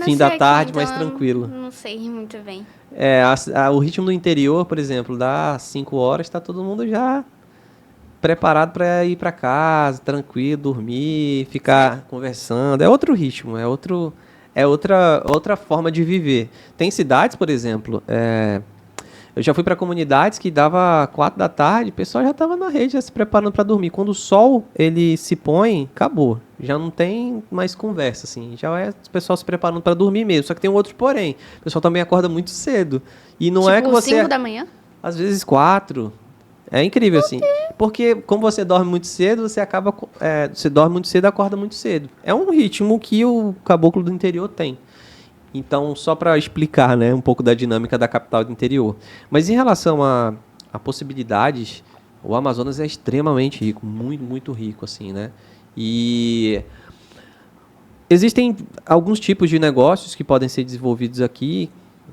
fim da tarde, mais tranquilo. Não sei muito bem. O ritmo do interior, por exemplo, dá 5 horas, está todo mundo já preparado para ir para casa, tranquilo, dormir, ficar conversando. É outro ritmo, é outra forma de viver. Tem cidades, por exemplo, eu já fui para comunidades que dava 4 da tarde, o pessoal já estava na rede, já se preparando para dormir. Quando o sol ele se põe, acabou. Já não tem mais conversa, assim. Já é o pessoal se preparando para dormir mesmo. Só que tem um outro porém. O pessoal também acorda muito cedo. E não é que você... 5 da manhã? Às vezes 4. É incrível, assim. Porque como você dorme muito cedo, você dorme muito cedo e acorda muito cedo. É um ritmo que o caboclo do interior tem. Então, só para explicar, né, um pouco da dinâmica da capital do interior. Mas em relação a possibilidades, o Amazonas é extremamente rico, muito, muito rico, assim, né? E existem alguns tipos de negócios que podem ser desenvolvidos aqui.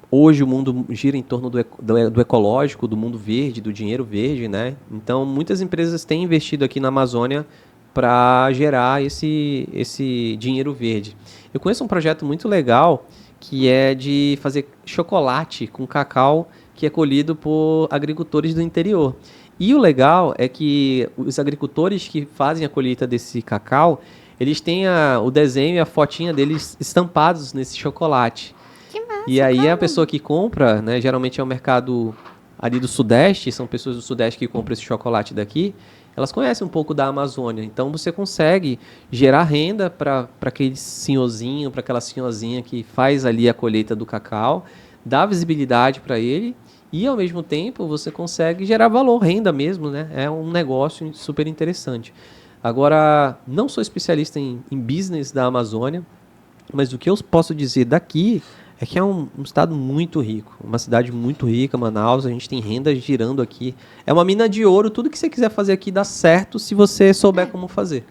Hoje o mundo gira em torno do ecológico, do mundo verde, do dinheiro verde, né? Então, muitas empresas têm investido aqui na Amazônia para gerar esse dinheiro verde. Eu conheço um projeto muito legal que é de fazer chocolate com cacau que é colhido por agricultores do interior. E o legal é que os agricultores que fazem a colheita desse cacau, eles têm o desenho e a fotinha deles estampados nesse chocolate. Que massa, e aí cara. a pessoa que compra, né, geralmente é o mercado ali do Sudeste, são pessoas do Sudeste que compram esse chocolate daqui, elas conhecem um pouco da Amazônia. Então você consegue gerar renda para aquele senhorzinho, para aquela senhorzinha que faz ali a colheita do cacau, dá visibilidade para ele e, ao mesmo tempo, você consegue gerar valor, renda mesmo, né? É um negócio super interessante. Agora, não sou especialista em business da Amazônia, mas o que eu posso dizer daqui é que é um estado muito rico, uma cidade muito rica, Manaus, a gente tem renda girando aqui. É uma mina de ouro, tudo que você quiser fazer aqui dá certo se você souber como fazer.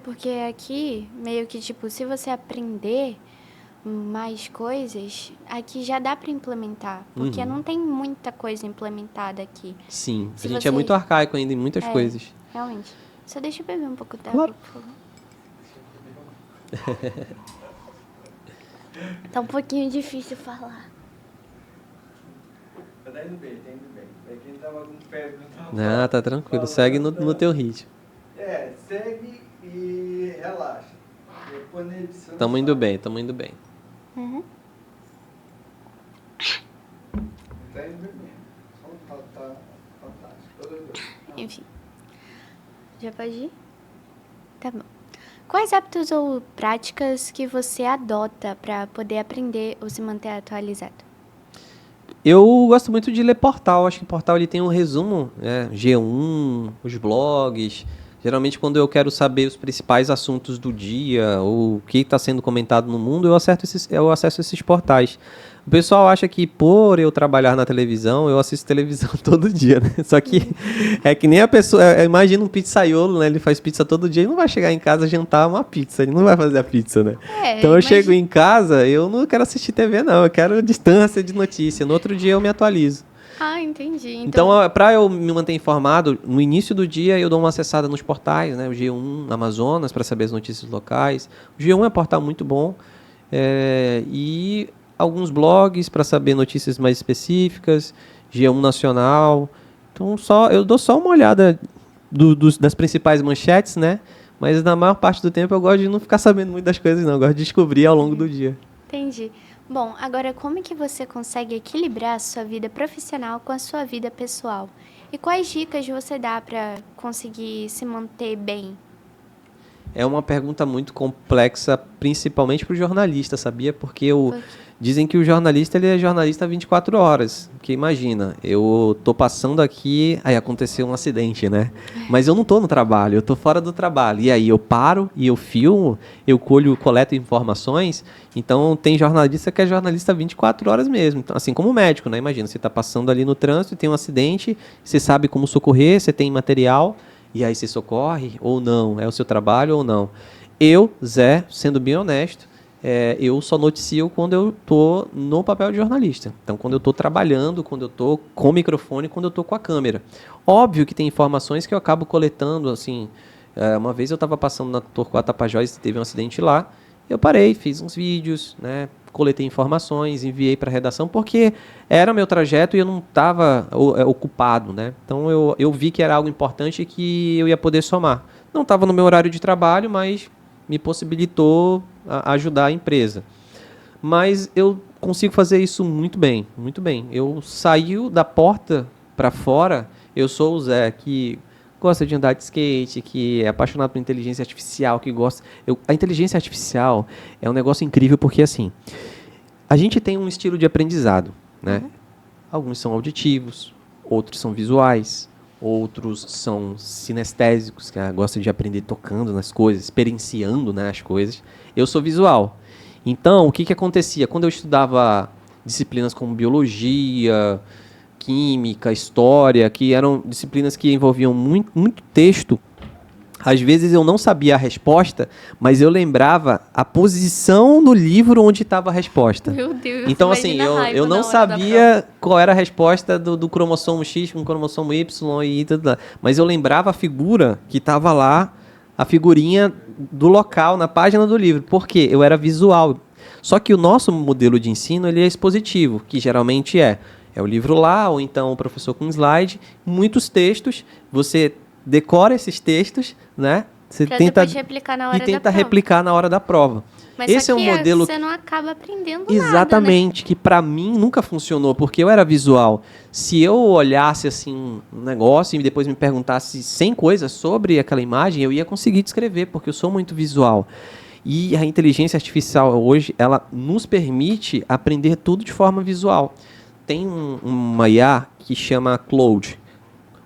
Porque aqui, meio que, tipo, se você aprender mais coisas, aqui já dá para implementar, porque não tem muita coisa implementada aqui. Sim, Se a gente você- é muito arcaico ainda em muitas coisas. Realmente. Só deixa eu beber um pouco d'água, Claro. por favor. Tá um pouquinho difícil falar. Tá indo bem, tá indo bem. É que ele tava com febre, não tava. Não, tá tranquilo, segue no teu ritmo. Segue e relaxa. Depois na edição. Tamo indo bem, tamo indo bem. Uhum. Tá indo bem. Só tá fantástico. Todos os dois. Enfim. Já pode ir? Tá bom. Quais hábitos ou práticas que você adota para poder aprender ou se manter atualizado? Eu gosto muito de ler portal, acho que portal ele tem um resumo, né? G1, os blogs. Geralmente quando eu quero saber os principais assuntos do dia ou o que está sendo comentado no mundo, eu acesso esses portais. O pessoal acha que por eu trabalhar na televisão, eu assisto televisão todo dia, né? Só que é que nem a pessoa... Imagina um pizzaiolo, né? Ele faz pizza todo dia, ele não vai chegar em casa jantar uma pizza, ele não vai fazer a pizza, né? Então eu chego em casa, eu não quero assistir TV não, eu quero distância de notícia. No outro dia eu me atualizo. Ah, entendi. Então, para eu me manter informado, no início do dia eu dou uma acessada nos portais, né? O G1 Amazonas, para saber as notícias locais. O G1 é um portal muito bom. E alguns blogs para saber notícias mais específicas. G1 Nacional. Então, eu dou só uma olhada das principais manchetes, né? Mas na maior parte do tempo eu gosto de não ficar sabendo muito das coisas, não. Eu gosto de descobrir ao longo do dia. Entendi. Bom, agora como é que você consegue equilibrar a sua vida profissional com a sua vida pessoal? E quais dicas você dá para conseguir se manter bem? É uma pergunta muito complexa, principalmente para o jornalista, sabia? Porque dizem que o jornalista ele é jornalista 24 horas. Porque imagina, eu tô passando aqui, aí aconteceu um acidente, né? Mas eu não tô no trabalho, eu tô fora do trabalho. E aí eu paro e eu filmo, eu coleto informações. Então tem jornalista que é jornalista 24 horas mesmo. Então, assim como médico, né? Imagina, você tá passando ali no trânsito, tem um acidente, você sabe como socorrer, você tem material. E aí você socorre ou não? É o seu trabalho ou não? Eu, Zé, sendo bem honesto, eu só noticio quando eu estou no papel de jornalista. Então, quando eu estou trabalhando, quando eu estou com o microfone, quando eu estou com a câmera. Óbvio que tem informações que eu acabo coletando, assim... uma vez eu estava passando na Torquato Tapajós, teve um acidente lá, eu parei, fiz uns vídeos, né? Coletei informações, enviei para a redação, porque era meu trajeto e eu não estava ocupado, né? Então eu vi que era algo importante e que eu ia poder somar. Não estava no meu horário de trabalho, mas me possibilitou ajudar a empresa. Mas eu consigo fazer isso muito bem, muito bem. Eu saio da porta para fora, eu sou o Zé que gosta de andar de skate, que é apaixonado por inteligência artificial, que gosta... A inteligência artificial é um negócio incrível porque, assim, a gente tem um estilo de aprendizado, né? Alguns são auditivos, outros são visuais, outros são sinestésicos, que gostam de aprender tocando nas coisas, experienciando, né, as coisas. Eu sou visual. Então, o que acontecia? Quando eu estudava disciplinas como biologia, química, história, que eram disciplinas que envolviam muito texto, às vezes eu não sabia a resposta, mas eu lembrava a posição no livro onde estava a resposta. Meu Deus, então, assim, eu não sabia qual era a resposta do cromossomo X com o cromossomo Y e tudo lá. Mas eu lembrava a figura que estava lá, a figurinha do local, na página do livro. Por quê? Eu era visual. Só que o nosso modelo de ensino ele é expositivo, que geralmente é o livro lá, ou então o professor com slide, muitos textos, você decora esses textos, né? Você tenta replicar na hora e tenta replicar na hora da prova. Mas esse é um modelo você não acaba aprendendo exatamente, nada, né? que para mim nunca funcionou, porque eu era visual. Se eu olhasse assim um negócio e depois me perguntasse 100 coisas sobre aquela imagem, eu ia conseguir descrever, porque eu sou muito visual. E a inteligência artificial hoje, ela nos permite aprender tudo de forma visual. Tem uma IA que chama Claude.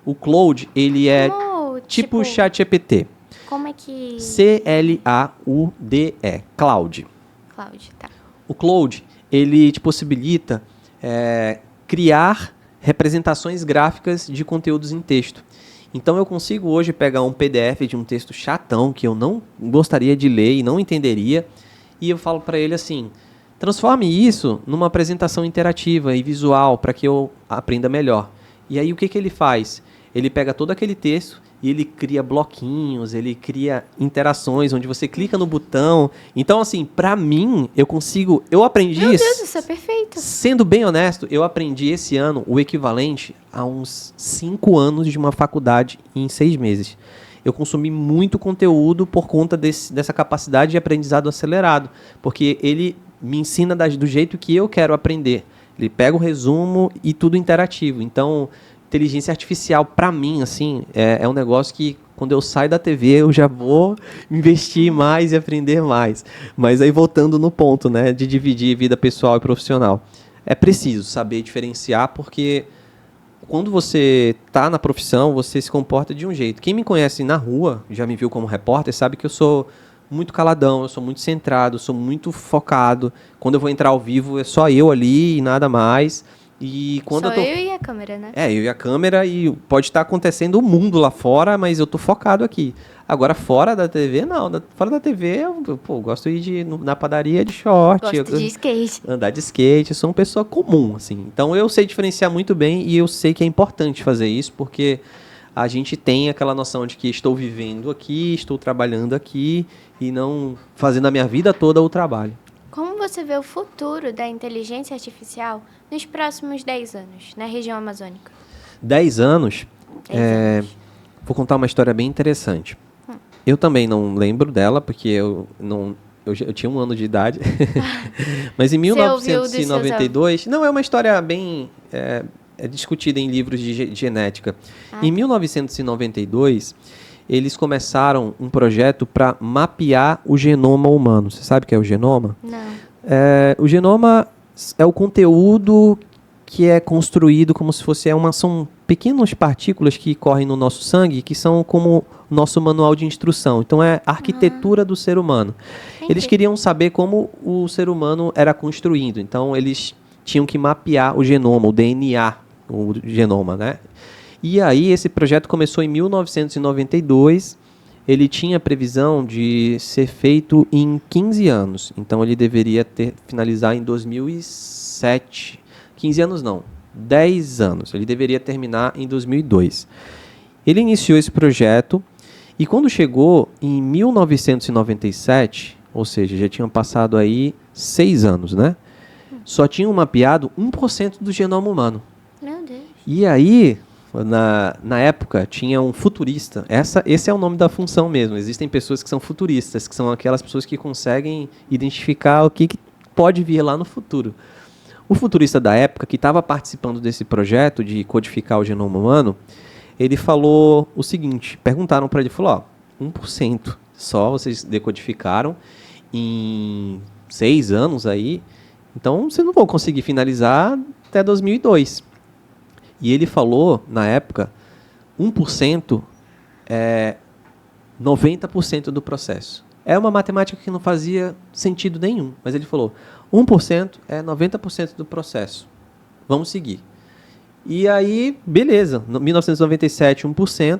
O Claude, ele é tipo o ChatGPT. Como é que... C-L-A-U-D-E. Claude. Claude, tá. O Claude, ele te possibilita criar representações gráficas de conteúdos em texto. Então eu consigo hoje pegar um PDF de um texto chatão que eu não gostaria de ler e não entenderia, e eu falo para ele assim: transforme isso numa apresentação interativa e visual para que eu aprenda melhor. E aí o que ele faz? Ele pega todo aquele texto e ele cria bloquinhos, ele cria interações onde você clica no botão. Então, assim, para mim, eu aprendi Meu isso. Deus, isso é perfeito. Sendo bem honesto, eu aprendi esse ano o equivalente a uns 5 anos de uma faculdade em 6 meses. Eu consumi muito conteúdo por conta dessa capacidade de aprendizado acelerado, porque ele me ensina do jeito que eu quero aprender. Ele pega o resumo e tudo interativo. Então, inteligência artificial, para mim, assim, é um negócio que, quando eu saio da TV, eu já vou investir mais e aprender mais. Mas aí, voltando no ponto, né, de dividir vida pessoal e profissional. É preciso saber diferenciar, porque quando você está na profissão, você se comporta de um jeito. Quem me conhece na rua, já me viu como repórter, sabe que eu sou muito caladão, eu sou muito centrado, eu sou muito focado. Quando eu vou entrar ao vivo, é só eu ali e nada mais. E quando Só eu tô... eu e a câmera, né? eu e a câmera, e pode estar acontecendo o mundo lá fora, mas eu tô focado aqui. Agora, fora da TV, não. Fora da TV, eu gosto de ir na padaria de short. Gosto de skate. Andar de skate. Eu sou uma pessoa comum, assim. Então, eu sei diferenciar muito bem e eu sei que é importante fazer isso, porque a gente tem aquela noção de que estou vivendo aqui, estou trabalhando aqui e não fazendo a minha vida toda o trabalho. Como você vê o futuro da inteligência artificial nos próximos 10 anos, na região amazônica? 10 anos, 10 anos. vou contar uma história bem interessante. Eu também não lembro dela, porque eu tinha 1 ano de idade. Mas em Você ouviu dos 1992... Não, é uma história bem discutida em livros de genética. Em 1992, eles começaram um projeto para mapear o genoma humano. Você sabe o que é o genoma? Não. O genoma é o conteúdo que é construído como se fosse... são pequenas partículas que correm no nosso sangue, que são como nosso manual de instrução. Então, é a arquitetura do ser humano. Entendi. Eles queriam saber como o ser humano era construído. Então, eles tinham que mapear o genoma, o DNA, o genoma, né? E aí, esse projeto começou em 1992. Ele tinha previsão de ser feito em 15 anos. Então, ele deveria finalizar em 2007. 15 anos não, 10 anos. Ele deveria terminar em 2002. Ele iniciou esse projeto e quando chegou em 1997, ou seja, já tinham passado aí 6 anos, né? Só tinham mapeado 1% do genoma humano. Meu Deus. E aí, na época, tinha um futurista. Esse é o nome da função mesmo. Existem pessoas que são futuristas, que são aquelas pessoas que conseguem identificar o que pode vir lá no futuro. O futurista da época, que estava participando desse projeto de codificar o genoma humano, ele falou o seguinte, perguntaram para ele, falou, 1% só vocês decodificaram em 6 anos aí, então vocês não vão conseguir finalizar até 2002. E ele falou, na época, 1% é 90% do processo. É uma matemática que não fazia sentido nenhum, mas ele falou, 1% é 90% do processo. Vamos seguir. E aí, beleza. Em 1997, 1%.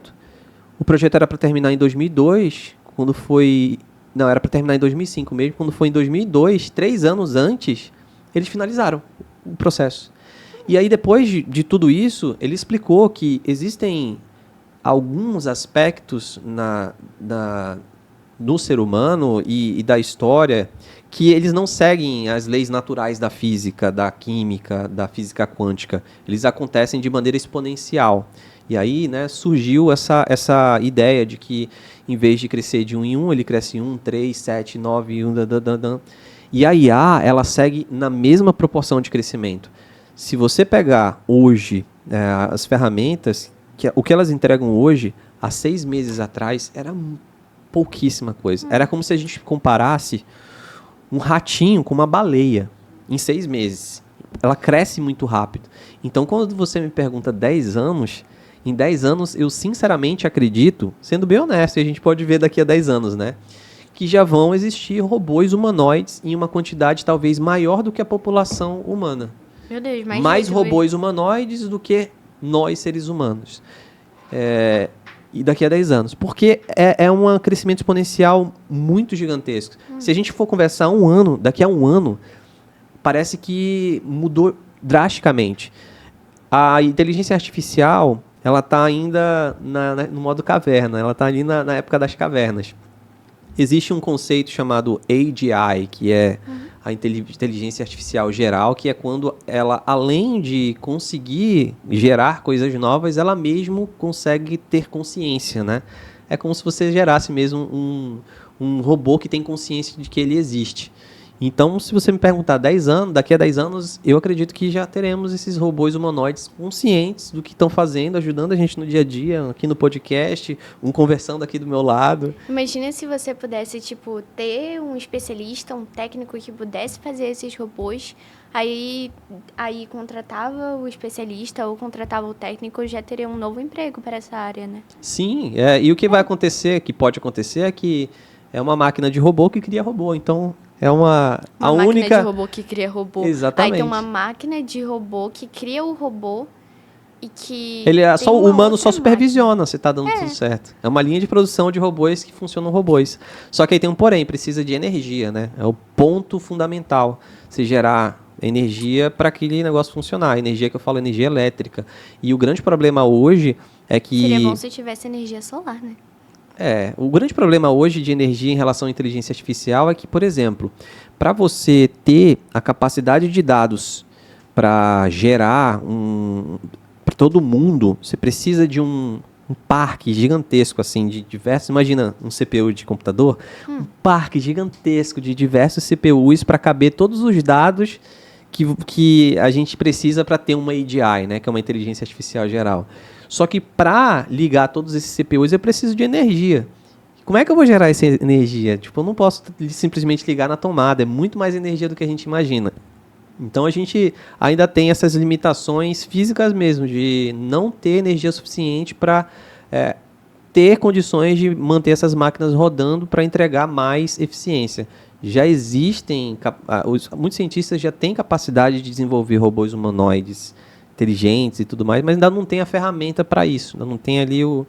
O projeto era para terminar em 2002, quando foi... Não, era para terminar em 2005 mesmo. Quando foi em 2002, 3 anos antes, eles finalizaram o processo. E aí, depois de tudo isso, ele explicou que existem alguns aspectos do ser humano e da história que eles não seguem as leis naturais da física, da química, da física quântica. Eles acontecem de maneira exponencial. E aí, né, surgiu essa ideia de que, em vez de crescer de 1 em 1, ele cresce em 1, 3, 7, 9, 1, E a IA, ela segue na mesma proporção de crescimento. Se você pegar hoje as ferramentas, o que elas entregam hoje, há 6 meses atrás, era pouquíssima coisa. Era como se a gente comparasse um ratinho com uma baleia em 6 meses. Ela cresce muito rápido. Então, quando você me pergunta 10 anos, em 10 anos, eu sinceramente acredito, sendo bem honesto, e a gente pode ver daqui a 10 anos, né? Que já vão existir robôs humanoides em uma quantidade talvez maior do que a população humana. Meu Deus, mais robôs humanoides do que nós, seres humanos. E daqui a 10 anos. Porque é um crescimento exponencial muito gigantesco. Se a gente for conversar daqui a um ano, parece que mudou drasticamente. A inteligência artificial, ela está ainda no modo caverna, ela está ali na época das cavernas. Existe um conceito chamado AGI, que é a inteligência artificial geral, que é quando ela, além de conseguir gerar coisas novas, ela mesmo consegue ter consciência, né? É como se você gerasse mesmo um robô que tem consciência de que ele existe. Então, se você me perguntar daqui a 10 anos, eu acredito que já teremos esses robôs humanoides conscientes do que estão fazendo, ajudando a gente no dia a dia, aqui no podcast, conversando aqui do meu lado. Imagina se você pudesse, ter um especialista, um técnico que pudesse fazer esses robôs, aí contratava o especialista ou contratava o técnico, já teria um novo emprego para essa área, né? Sim, e o que vai acontecer, que pode acontecer, é que é uma máquina de robô que cria robô. Então, É Uma a máquina única... de robô que cria robô. Exatamente. Aí tem uma máquina de robô que cria o robô e que Ele é tem só o uma humano outra só supervisiona se tá dando tudo certo. É uma linha de produção de robôs que funcionam robôs. Só que aí tem um porém, precisa de energia, né? É o ponto fundamental. Se gerar energia para aquele negócio funcionar. Energia que eu falo, energia elétrica. E o grande problema hoje é que... Seria bom se tivesse energia solar, né? O grande problema hoje de energia em relação à inteligência artificial é que, por exemplo, para você ter a capacidade de dados para gerar para todo mundo, você precisa de um parque gigantesco, assim, de diversos... Imagina um CPU de computador, um parque gigantesco de diversos CPUs para caber todos os dados que a gente precisa para ter uma AGI, né, que é uma inteligência artificial geral. Só que para ligar todos esses CPUs eu preciso de energia. Como é que eu vou gerar essa energia? Tipo, eu não posso simplesmente ligar na tomada, é muito mais energia do que a gente imagina. Então a gente ainda tem essas limitações físicas mesmo, de não ter energia suficiente para ter condições de manter essas máquinas rodando para entregar mais eficiência. Já existem, muitos cientistas já têm capacidade de desenvolver robôs humanoides inteligentes e tudo mais, mas ainda não tem a ferramenta para isso, ainda não tem ali o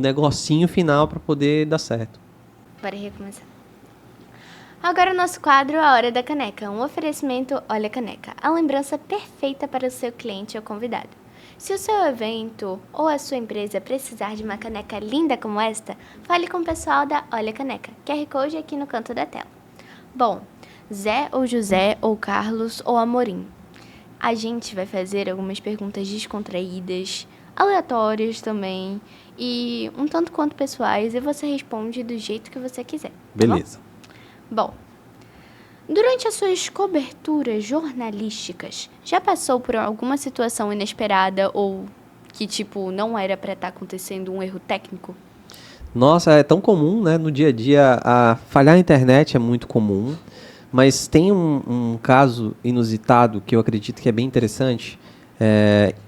negocinho final para poder dar certo. Bora recomeçar. Agora o nosso quadro A Hora da Caneca, um oferecimento Olha Caneca, a lembrança perfeita para o seu cliente ou convidado. Se o seu evento ou a sua empresa precisar de uma caneca linda como esta, fale com o pessoal da Olha Caneca, QR Code aqui no canto da tela. Bom, Zé ou José ou Carlos ou Amorim, a gente vai fazer algumas perguntas descontraídas, aleatórias também, e um tanto quanto pessoais, e você responde do jeito que você quiser. Tá Beleza. Bom, durante as suas coberturas jornalísticas, já passou por alguma situação inesperada ou que, tipo, não era para estar acontecendo um erro técnico? Nossa, é tão comum, né? No dia a dia, falhar a internet é muito comum. Mas tem um caso inusitado que eu acredito que é bem interessante.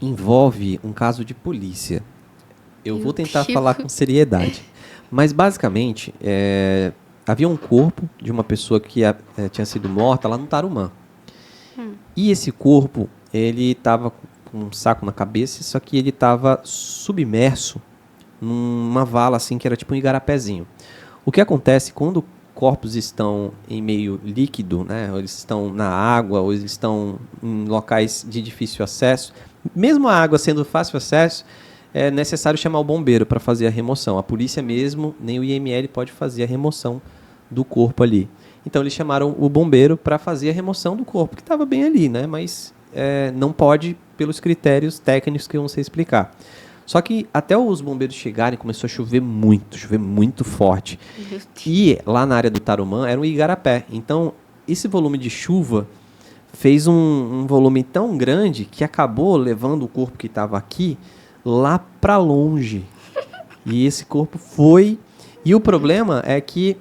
Envolve um caso de polícia. Eu vou tentar falar com seriedade. Mas, basicamente, havia um corpo de uma pessoa que tinha sido morta lá no Tarumã. E esse corpo, ele estava com um saco na cabeça, só que ele estava submerso numa vala assim, que era tipo um igarapézinho. O que acontece quando corpos estão em meio líquido, né, ou eles estão na água, ou eles estão em locais de difícil acesso, mesmo a água sendo fácil acesso, é necessário chamar o bombeiro para fazer a remoção. A polícia mesmo, nem o IML pode fazer a remoção do corpo ali. Então eles chamaram o bombeiro para fazer a remoção do corpo, que estava bem ali, né, mas não pode pelos critérios técnicos que eu não sei explicar. Só que até os bombeiros chegarem, começou a chover muito forte. E lá na área do Tarumã era um igarapé. Então, esse volume de chuva fez um volume tão grande que acabou levando o corpo que estava aqui lá para longe. E esse corpo foi... E o problema é que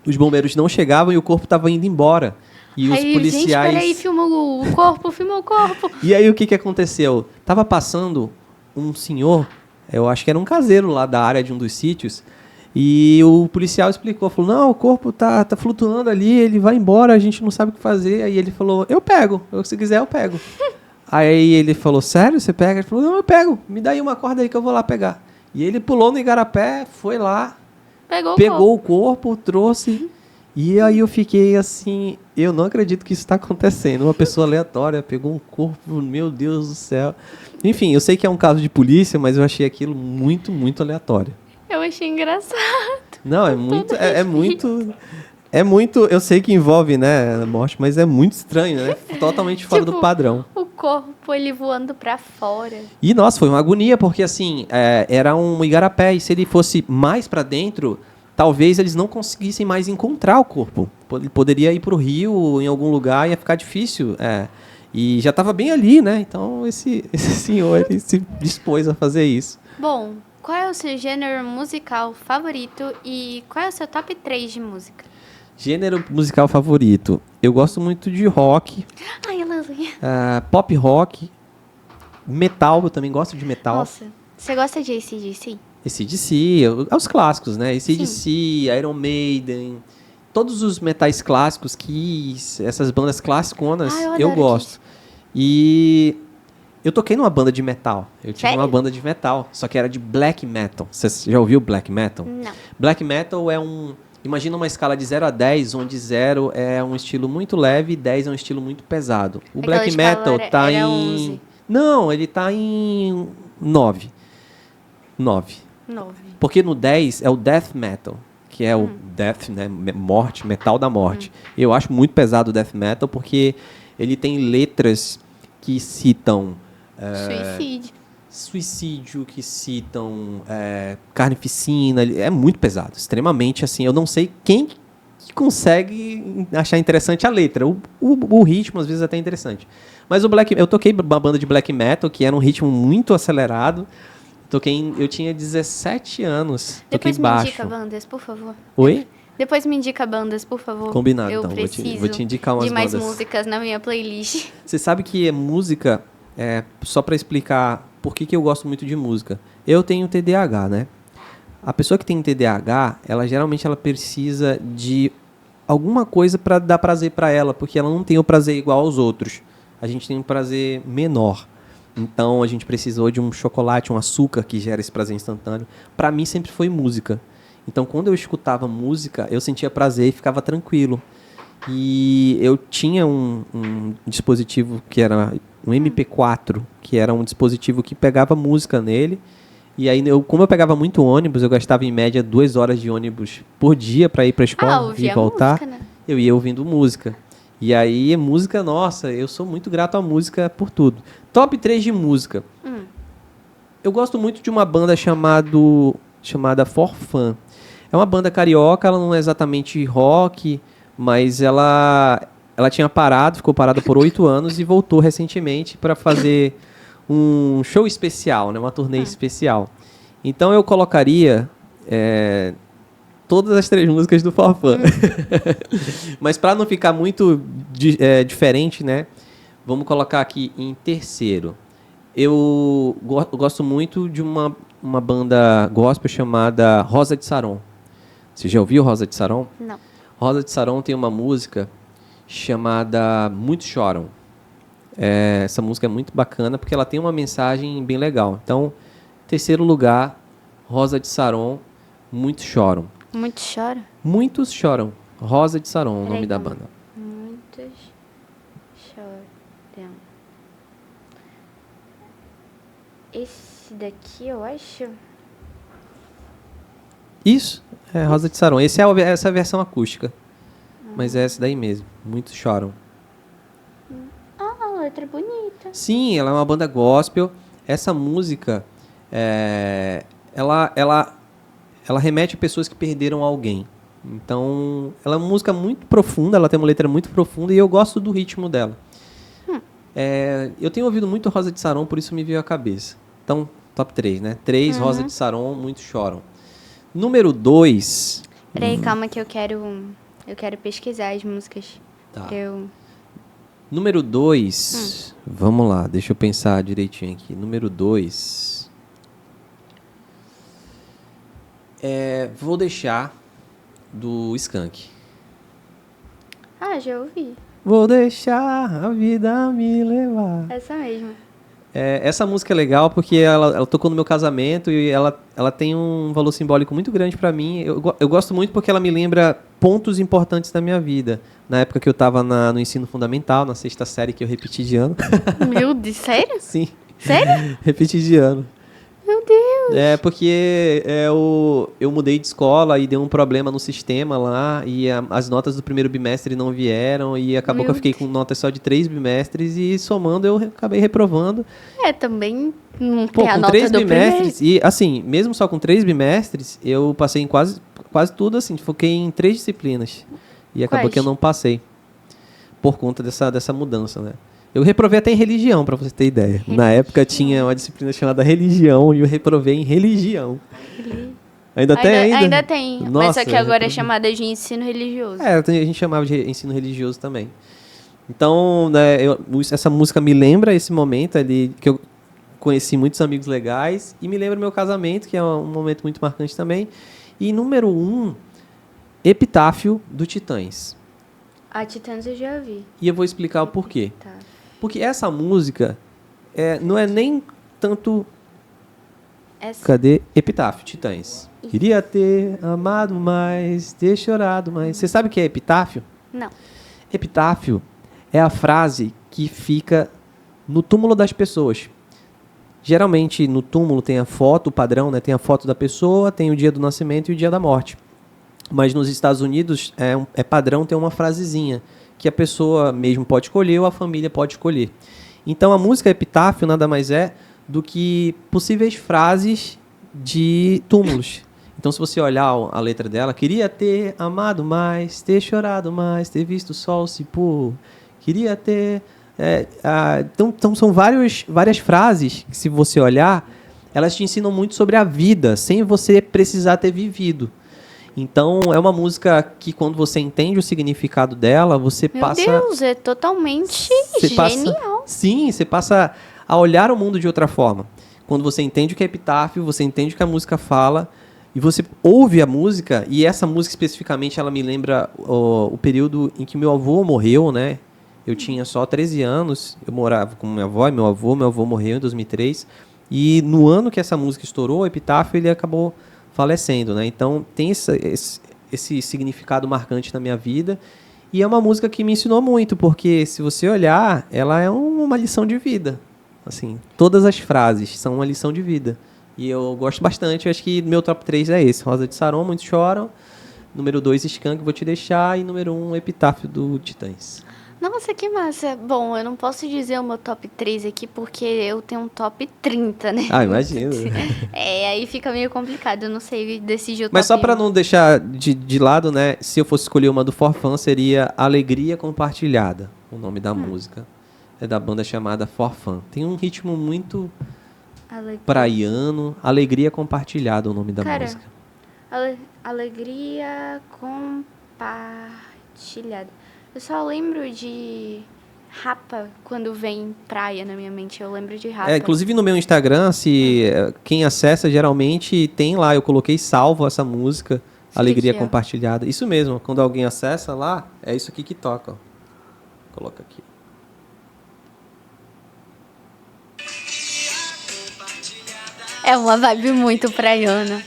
os bombeiros não chegavam e o corpo estava indo embora. E os policiais... Gente, peraí, filmou o corpo. E aí o que aconteceu? Tava passando um senhor, eu acho que era um caseiro lá da área de um dos sítios, e o policial explicou, falou, não, o corpo tá flutuando ali, ele vai embora, a gente não sabe o que fazer. Aí ele falou, eu pego, se quiser eu pego. Aí ele falou, sério, você pega? Ele falou, não, eu pego, me dá aí uma corda aí que eu vou lá pegar. E ele pulou no igarapé, foi lá, pegou o corpo, trouxe, e aí eu fiquei assim, eu não acredito que isso está acontecendo. Uma pessoa aleatória pegou um corpo, meu Deus do céu. Enfim, eu sei que é um caso de polícia, mas eu achei aquilo muito aleatório. Eu achei engraçado. Não, é muito, eu sei que envolve, né, a morte, mas é muito estranho, né? Totalmente fora do padrão. O corpo, ele voando pra fora. E, nossa, foi uma agonia, porque assim, era um igarapé, e se ele fosse mais pra dentro, talvez eles não conseguissem mais encontrar o corpo. Ele poderia ir pro rio, em algum lugar, ia ficar difícil. E já estava bem ali, né? Então esse senhor ele se dispôs a fazer isso. Bom, qual é o seu gênero musical favorito e qual é o seu top 3 de música? Gênero musical favorito. Eu gosto muito de rock. Ai, aleluia. Pop rock. Metal, eu também gosto de metal. Nossa, você gosta de AC/DC? AC/DC, os clássicos, né? AC/DC, Iron Maiden. todos os metais clássicos, essas bandas classiconas, Ah, eu eu adoro gosto. E eu toquei numa banda de metal. Eu tive Sério? uma banda de metal, só que era de black metal. Você já ouviu black metal? Não. Black metal é imagina uma escala de 0 a 10, onde 0 é um estilo muito leve e 10 é um estilo muito pesado. O Aquela black escala metal tá era em... 11. Não, ele tá em 9. 9. 9. Porque no 10 é o death metal, que é o death, né, morte, metal da morte. Eu acho muito pesado o death metal porque ele tem letras que citam suicídio, que citam carnificina. É muito pesado, extremamente assim. Eu não sei quem que consegue achar interessante a letra. O ritmo às vezes é até interessante. Mas eu toquei uma banda de black metal que era um ritmo muito acelerado. Eu tinha 17 anos. Depois toquei me baixo. indica bandas, por favor. Oi? Depois me indica bandas, por favor. Combinado, Eu então. preciso Vou te indicar umas de mais bandas. músicas na minha playlist. Você sabe que música, só para explicar por que eu gosto muito de música. Eu tenho TDAH, né? A pessoa que tem TDAH, geralmente ela precisa de alguma coisa para dar prazer para ela, porque ela não tem o prazer igual aos outros. A gente tem um prazer menor. Então a gente precisou de um chocolate, um açúcar que gera esse prazer instantâneo. Para mim sempre foi música. Então quando eu escutava música, eu sentia prazer e ficava tranquilo. E eu tinha um dispositivo que era um MP4, que era um dispositivo que pegava música nele. E aí, como eu pegava muito ônibus, eu gastava em média 2 horas de ônibus por dia para ir para a escola e ouvia voltar. música, né? Eu ia ouvindo música. E aí, música, nossa, eu sou muito grato à música por tudo. Top 3 de música. Eu gosto muito de uma banda chamada For Fun. É uma banda carioca, ela não é exatamente rock, mas ela ficou parada por 8 anos e voltou recentemente para fazer um show especial, né? Uma turnê especial. Então eu colocaria todas as 3 músicas do For Fun. Mas para não ficar muito diferente, né? Vamos colocar aqui em terceiro. Eu gosto muito de uma banda gospel chamada Rosa de Saron. Você já ouviu Rosa de Saron? Não. Rosa de Saron tem uma música chamada Muitos Choram. Essa música é muito bacana porque ela tem uma mensagem bem legal. Então, terceiro lugar, Rosa de Saron, Muitos Choram. Muito chora? Muitos Choram. Rosa de Saron, o nome Peraí, da vamos. banda. Muitos choram. Esse daqui, eu acho. Isso, é Rosa de Saron. Essa é a versão acústica. Mas é essa daí mesmo. Muitos Choram. Ah, a letra bonita. Sim, ela é uma banda gospel. Essa música, ela remete a pessoas que perderam alguém. Então, ela é uma música muito profunda, ela tem uma letra muito profunda e eu gosto do ritmo dela. Eu tenho ouvido muito Rosa de Saron, por isso me veio à cabeça. Então, top 3, né? 3, Rosa de Saron, Muitos Choram. Número 2... Peraí, calma que eu quero pesquisar as músicas. Tá. Eu... Número 2... Vamos lá, deixa eu pensar direitinho aqui. Número 2... Vou deixar do Skank. Ah, já ouvi. Vou deixar a vida me levar. Essa mesmo. Essa música é legal porque ela tocou no meu casamento e ela tem um valor simbólico muito grande pra mim. Eu gosto muito porque ela me lembra pontos importantes da minha vida. Na época que eu tava no ensino fundamental, na 6ª série, que eu repeti de ano. Meu Deus, sério? Sim. Sério? Repeti de ano. Meu Deus. Porque eu mudei de escola e deu um problema no sistema lá e as notas do primeiro bimestre não vieram e acabou que eu fiquei com notas só de 3 bimestres e somando eu acabei reprovando. Também não Pô, tem a com nota 3 do bimestres, primeiro. e assim, mesmo só com 3 bimestres, eu passei em quase tudo, assim, foquei em 3 disciplinas. E acabou Quais? que eu não passei. Por conta dessa mudança, né? Eu reprovei até em religião, pra você ter ideia. Na época tinha uma disciplina chamada religião e eu reprovei em religião. Ainda tem? Ainda tem. Mas Nossa, só que agora é chamada de ensino religioso. a gente chamava de ensino religioso também. Então, né, essa música me lembra esse momento ali que eu conheci muitos amigos legais e me lembra o meu casamento, que é um momento muito marcante também. E número 1, Epitáfio do Titãs. A Titãs eu já vi. E eu vou explicar o porquê. Tá. Porque essa música não é nem tanto... Essa... Cadê? Epitáfio, Titãs. Queria ter amado mais, ter chorado mais. Você sabe o que é epitáfio? Não. Epitáfio é a frase que fica no túmulo das pessoas. Geralmente, no túmulo tem a foto, o padrão, né? Tem a foto da pessoa, tem o dia do nascimento e o dia da morte. Mas nos Estados Unidos é padrão ter uma frasezinha que a pessoa mesmo pode escolher ou a família pode escolher. Então, a música epitáfio nada mais é do que possíveis frases de túmulos. Então, se você olhar a letra dela, queria ter amado mais, ter chorado mais, ter visto o sol se pôr, queria ter... Então, são várias frases que, se você olhar, elas te ensinam muito sobre a vida, sem você precisar ter vivido. Então, é uma música que, quando você entende o significado dela, você passa... Meu Deus, é totalmente genial. Sim, você passa a olhar o mundo de outra forma. Quando você entende o que é epitáfio, você entende o que a música fala, e você ouve a música, e essa música especificamente, ela me lembra o período em que meu avô morreu, né? Eu tinha só 13 anos, eu morava com minha avó e meu avô morreu em 2003, e no ano que essa música estourou, o epitáfio, ele acabou falecendo, né? Então tem esse significado marcante na minha vida, e é uma música que me ensinou muito, porque se você olhar, ela é uma lição de vida. Assim, todas as frases são uma lição de vida. E eu gosto bastante, eu acho que meu top 3 é esse. Rosa de Saron, Muitos Choram. Número 2, Skank, Vou Te Deixar. E número 1, Epitáfio do Titãs. Nossa, que massa. Bom, eu não posso dizer o meu top 3 aqui, porque eu tenho um top 30, né? Ah, imagino. Aí fica meio complicado, eu não sei decidir o Mas top só pra 1. não deixar de lado, né? Se eu fosse escolher uma do Forfã, seria Alegria Compartilhada, o nome da música. É da banda chamada Forfã. Tem um ritmo muito praiano. Alegria Compartilhada, o nome da música. Alegria compartilhada. Eu só lembro de Rapa, quando vem praia na minha mente, eu lembro de Rapa. Inclusive no meu Instagram, quem acessa, geralmente tem lá, eu coloquei salvo essa música, Alegria Compartilhada. Isso mesmo, quando alguém acessa lá, é isso aqui que toca. Ó. Coloca aqui. É uma vibe muito praiana.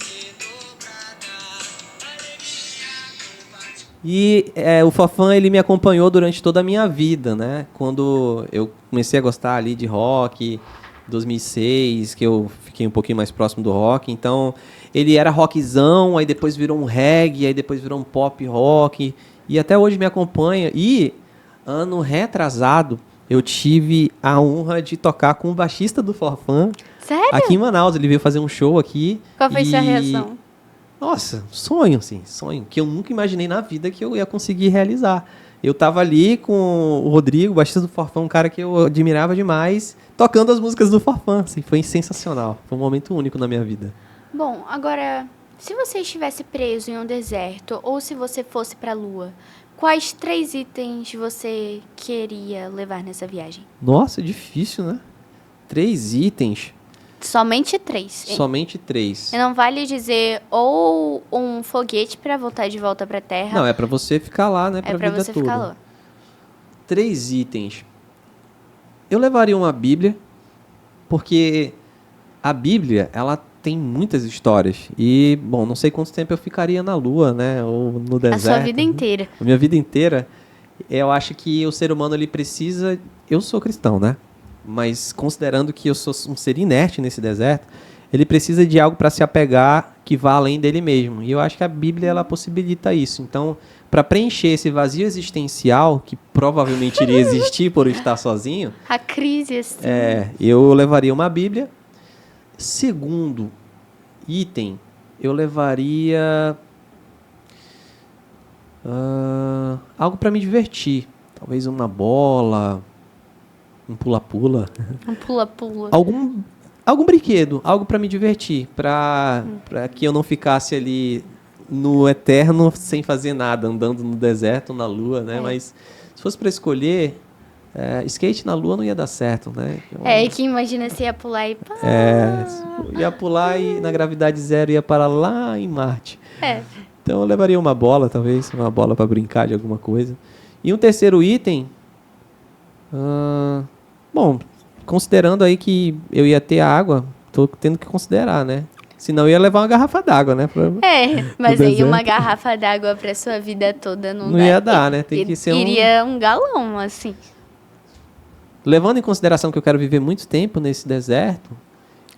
E o Forfã, ele me acompanhou durante toda a minha vida, né? Quando eu comecei a gostar ali de rock, 2006, que eu fiquei um pouquinho mais próximo do rock. Então, ele era rockzão, aí depois virou um reggae, aí depois virou um pop rock. E até hoje me acompanha. E, ano retrasado, eu tive a honra de tocar com o baixista do Forfã. Sério? Aqui em Manaus, ele veio fazer um show aqui. Qual foi sua reação? Nossa, sonho, que eu nunca imaginei na vida que eu ia conseguir realizar. Eu tava ali com o Rodrigo, o baixista do Forfã, um cara que eu admirava demais, tocando as músicas do Forfã. Assim, foi sensacional, foi um momento único na minha vida. Bom, agora, se você estivesse preso em um deserto ou se você fosse pra Lua, quais 3 itens você queria levar nessa viagem? Nossa, difícil, né? 3 itens. Somente 3. Somente 3. E não vale dizer ou um foguete pra voltar de volta pra Terra. Não, é pra você ficar lá, né? É pra vida você toda. ficar lá. 3 itens. Eu levaria uma Bíblia, porque a Bíblia, ela tem muitas histórias. E, bom, não sei quanto tempo eu ficaria na Lua, né? Ou no deserto. A sua vida inteira. A minha vida inteira. Eu acho que o ser humano, ele precisa... Eu sou cristão, né? Mas considerando que eu sou um ser inerte nesse deserto, ele precisa de algo para se apegar que vá além dele mesmo. E eu acho que a Bíblia, ela possibilita isso. Então, para preencher esse vazio existencial, que provavelmente iria existir por eu estar sozinho... A crise, assim. Eu levaria uma Bíblia. Segundo item, eu levaria... algo para me divertir. Talvez uma bola... Um pula-pula. Um pula-pula. Algum brinquedo, algo para me divertir, para que eu não ficasse ali no eterno sem fazer nada, andando no deserto, na lua, né? Mas se fosse para escolher, skate na lua não ia dar certo, né? E que imagina se ia pular e... Ia pular e na gravidade zero ia para lá em Marte. Então eu levaria uma bola, talvez, uma bola para brincar de alguma coisa. E um terceiro item, bom, considerando aí que eu ia ter água, tô tendo que considerar, né? Senão eu ia levar uma garrafa d'água, né? Mas No aí uma deserto. garrafa d'água pra sua vida toda não Não dá. ia dar, né? Tem que ser Iria um galão, assim. Levando em consideração que eu quero viver muito tempo nesse deserto,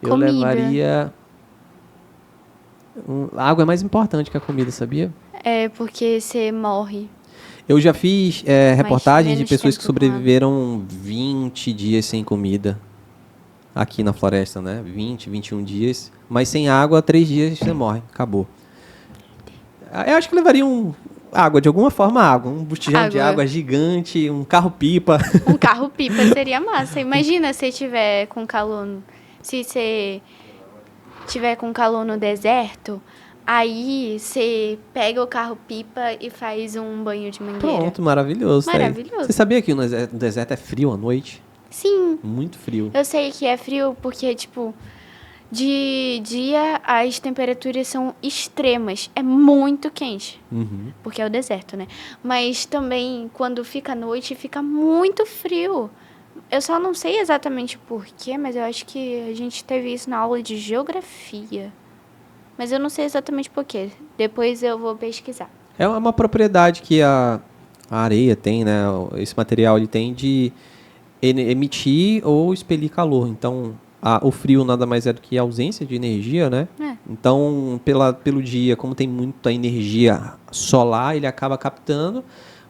eu Comida. levaria... A água é mais importante que a comida, sabia? É porque você morre. Eu já fiz reportagens de menos pessoas que tempo com água. sobreviveram 20 dias sem comida. Aqui na floresta, né? 20, 21 dias. Mas sem água, 3 dias você morre. Acabou. Eu acho que eu levaria água, de alguma forma água. Um botijão de Água. água gigante, um carro-pipa. Um carro-pipa seria massa. Imagina se tiver com calor. Se você tiver com calor no deserto, aí você pega o carro-pipa e faz um banho de mangueira. Pronto, maravilhoso. tá aí. Maravilhoso. Você sabia que no deserto é frio à noite? Sim, Muito frio. eu sei que é frio porque, tipo, de dia as temperaturas são extremas. É muito quente. Uhum. Porque é o deserto, né? Mas também, quando fica à noite, fica muito frio. Eu só não sei exatamente porquê, mas eu acho que a gente teve isso na aula de geografia. Mas eu não sei exatamente porquê. Depois eu vou pesquisar. É uma propriedade que a areia tem, né? Esse material ele tem de emitir ou expelir calor. Então, o frio nada mais é do que a ausência de energia, né? É. Então, pelo dia, como tem muita energia solar, ele acaba captando,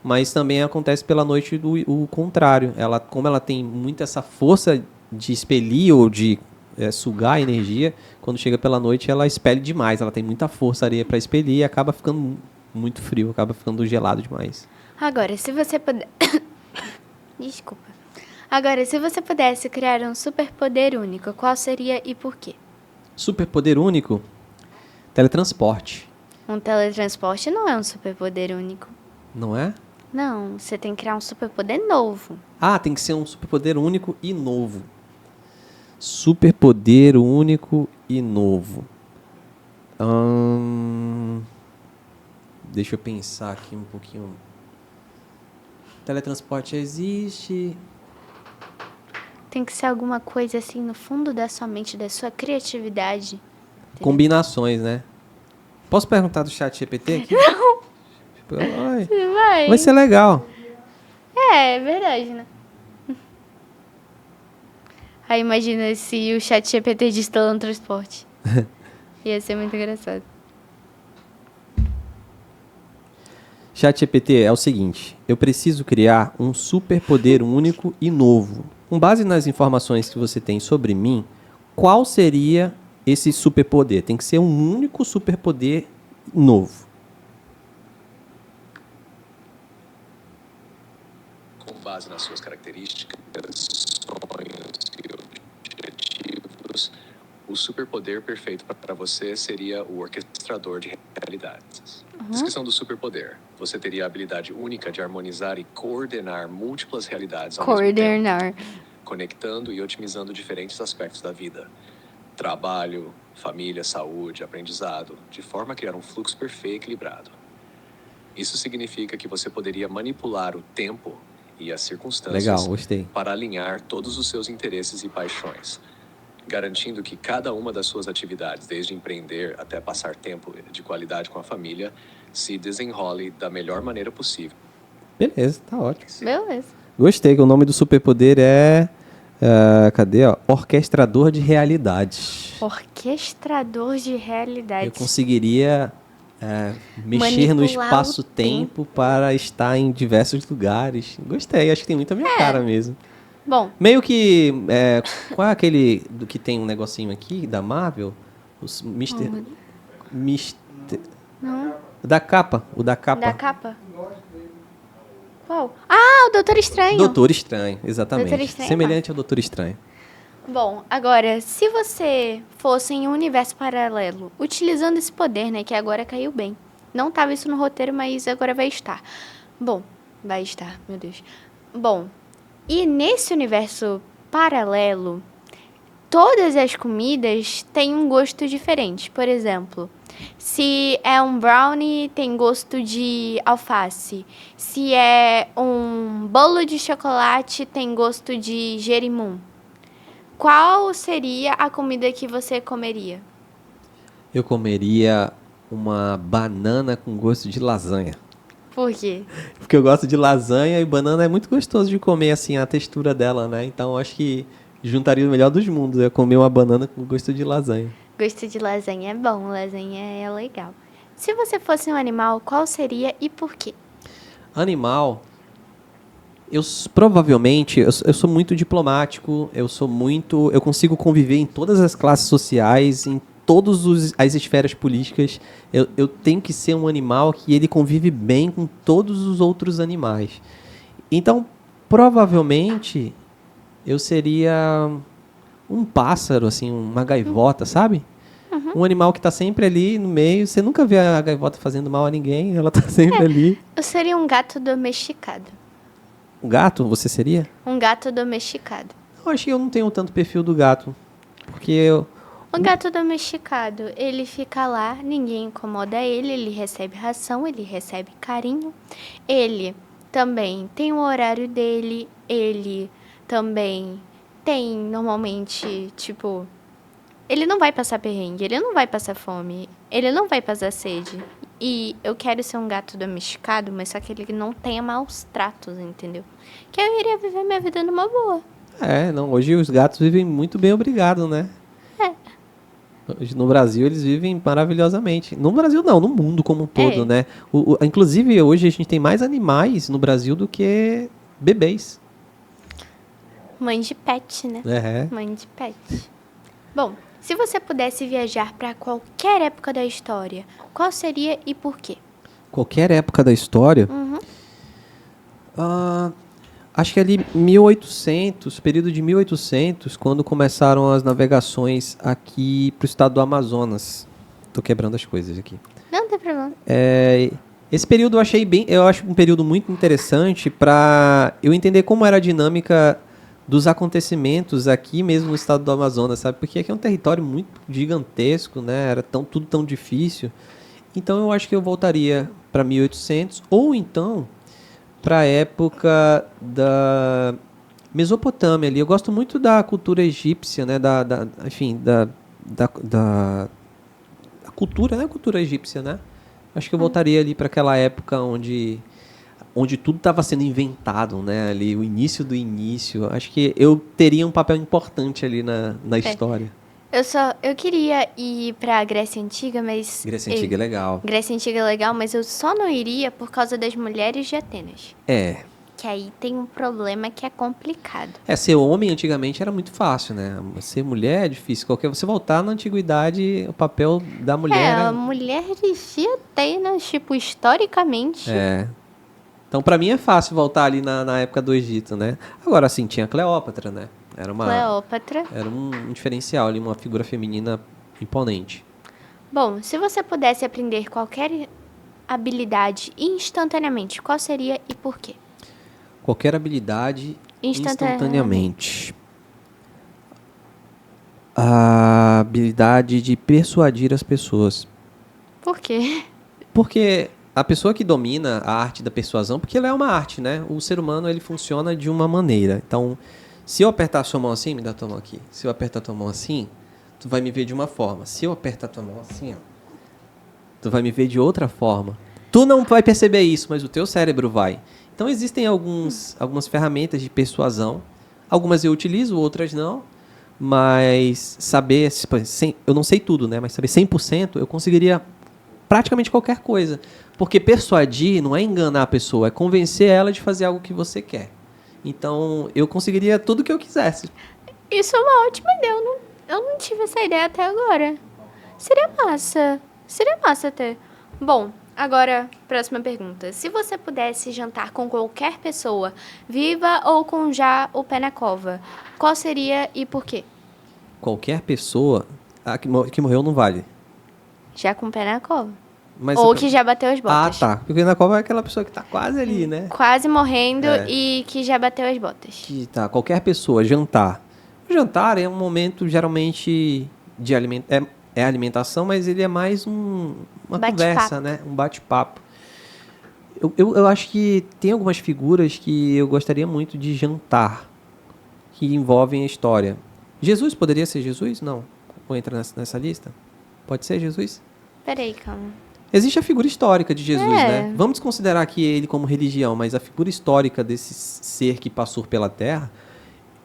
mas também acontece pela noite o contrário. Como ela tem muita essa força de expelir ou de sugar a energia, quando chega pela noite ela expele demais. Ela tem muita força a areia para expelir e acaba ficando muito frio, acaba ficando gelado demais. Agora, se você puder... Desculpa. Agora, se você pudesse criar um superpoder único, qual seria e por quê? Superpoder único? Teletransporte, Um teletransporte não é um superpoder único. não é? Não, você tem que criar um superpoder novo. Ah, tem que ser um superpoder único e novo. Superpoder único e novo. Deixa eu pensar aqui um pouquinho. Teletransporte existe. Tem que ser alguma coisa assim no fundo da sua mente, da sua criatividade. Combinações, né? Posso perguntar do chat GPT aqui? Não. Vai ser legal. É verdade, né? Aí imagina se o chat GPT diz teletransporte. Ia ser muito engraçado. Chat GPT é o seguinte: eu preciso criar um superpoder único e novo. Com base nas informações que você tem sobre mim, qual seria esse superpoder? Tem que ser um único superpoder novo. Com base nas suas características, sonhos e objetivos, o superpoder perfeito para você seria o orquestrador de realidades. Descrição do superpoder. Você teria a habilidade única de harmonizar e coordenar múltiplas realidades ao mesmo tempo, Coordenar. conectando e otimizando diferentes aspectos da vida. Trabalho, família, saúde, aprendizado, de forma a criar um fluxo perfeito e equilibrado. Isso significa que você poderia manipular o tempo e as circunstâncias Legal, gostei. para alinhar todos os seus interesses e paixões, garantindo que cada uma das suas atividades, desde empreender até passar tempo de qualidade com a família, se desenrole da melhor maneira possível. Beleza, tá ótimo. Beleza. Gostei que o nome do superpoder é... cadê? Ó? Orquestrador de realidades. Orquestrador de Eu realidades. conseguiria mexer no Manipular o espaço-tempo para estar em diversos lugares. Gostei, acho que tem muito a minha cara mesmo. Bom, Meio que... qual é aquele do que tem um negocinho aqui, da Marvel? Os Mister... não. Da capa, o da capa. Da capa? Qual? Ah, o Doutor Estranho. Doutor Estranho, exatamente. Doutor Estranho, Semelhante ao Doutor Estranho. Bom, agora, se você fosse em um universo paralelo, utilizando esse poder, né, que agora caiu bem. Não tava isso no roteiro, mas agora vai estar. Bom, vai estar, meu Deus. Bom, e nesse universo paralelo, todas as comidas têm um gosto diferente. Por exemplo, se é um brownie, tem gosto de alface. Se é um bolo de chocolate, tem gosto de jerimum. Qual seria a comida que você comeria? Eu comeria uma banana com gosto de lasanha. Por quê? Porque eu gosto de lasanha e banana é muito gostoso de comer, assim, a textura dela, né? Então, eu acho que juntaria o melhor dos mundos. Eu comer uma banana com gosto de lasanha. Gosto de lasanha é bom, lasanha é legal. Se você fosse um animal, qual seria e por quê? Animal, provavelmente, eu sou muito diplomático, eu consigo conviver em todas as classes sociais, em todas as esferas políticas. Eu tenho que ser um animal que ele convive bem com todos os outros animais. Então, provavelmente, eu seria um pássaro, assim, uma gaivota, sabe? Um animal que está sempre ali no meio. Você nunca vê a gaivota fazendo mal a ninguém, ela está sempre ali. Eu seria um gato domesticado. Um gato, você seria? Um gato domesticado. Eu acho que eu não tenho tanto perfil do gato. Porque eu... O gato domesticado, ele fica lá, ninguém incomoda ele, ele recebe ração, ele recebe carinho. Ele também tem o horário dele, ele também tem, normalmente, tipo... Ele não vai passar perrengue, ele não vai passar fome, ele não vai passar sede. E eu quero ser um gato domesticado, mas só que ele não tenha maus tratos, entendeu? Que eu iria viver minha vida numa boa. Não, hoje os gatos vivem muito bem, obrigado, né? Hoje no Brasil eles vivem maravilhosamente. No Brasil não, no mundo como um todo, né? Inclusive hoje a gente tem mais animais no Brasil do que bebês. Mãe de pet, né? Mãe de pet. Bom, se você pudesse viajar para qualquer época da história, qual seria e por quê? Qualquer época da história? Acho que ali 1800, período de 1800, quando começaram as navegações aqui para o estado do Amazonas. Tô quebrando as coisas aqui. Não tem problema. Esse período eu acho um período muito interessante para eu entender como era a dinâmica dos acontecimentos aqui mesmo no estado do Amazonas, sabe? Porque aqui é um território muito gigantesco, né? Era tudo tão difícil. Então eu acho que eu voltaria para 1800 ou então para a época da Mesopotâmia ali. Eu gosto muito da cultura egípcia, né? Enfim, da cultura, né? Cultura egípcia, né? Acho que eu voltaria ali para aquela época onde tudo estava sendo inventado, né? Ali, o início do início. Acho que eu teria um papel importante ali na história. Eu queria ir pra Grécia Antiga, mas... Grécia Antiga é legal. Grécia Antiga é legal, mas eu só não iria por causa das mulheres de Atenas. Que aí tem um problema que é complicado. Ser homem antigamente era muito fácil, né? Ser mulher é difícil. Você voltar na antiguidade, o papel da mulher a mulher de Atenas, tipo, historicamente... Então, pra mim é fácil voltar ali na época do Egito, né? Agora, assim, tinha a Cleópatra, né? Cleópatra. Era um diferencial ali, uma figura feminina imponente. Bom, se você pudesse aprender qualquer habilidade instantaneamente, qual seria e por quê? Qualquer habilidade instantaneamente. A habilidade de persuadir as pessoas. Por quê? Porque a pessoa que domina a arte da persuasão, porque ela é uma arte, né? O ser humano, ele funciona de uma maneira. Então, se eu apertar a sua mão assim, me dá a tua mão aqui. Se eu apertar a tua mão assim, tu vai me ver de uma forma. Se eu apertar a tua mão assim, ó, tu vai me ver de outra forma. Tu não vai perceber isso, mas o teu cérebro vai. Então, existem algumas ferramentas de persuasão. Algumas eu utilizo, outras não. Mas saber, eu não sei tudo, né? Mas saber 100%, eu conseguiria praticamente qualquer coisa. Porque persuadir não é enganar a pessoa, é convencer ela de fazer algo que você quer. Então, eu conseguiria tudo que eu quisesse. Isso é uma ótima ideia. Eu não tive essa ideia até agora. Seria massa ter. Bom, agora, próxima pergunta. Se você pudesse jantar com qualquer pessoa, viva ou com já o pé na cova, qual seria e por quê? Qualquer pessoa... que morreu não vale. Já com o pé na cova. Mas ou que já bateu as botas. Tá. Porque na cova é aquela pessoa que tá quase ali, né? Quase morrendo e que já bateu as botas. Qualquer pessoa, jantar. O jantar é um momento geralmente de é alimentação, mas ele é mais uma Bate-papo. conversa, né? Um bate-papo. Eu acho que tem algumas figuras que eu gostaria muito de jantar, que envolvem a história. Jesus poderia ser Jesus? Não. Ou entra nessa lista? Pode ser Jesus? Peraí, calma. Existe a figura histórica de Jesus, É. né? Vamos desconsiderar aqui ele como religião, mas a figura histórica desse ser que passou pela Terra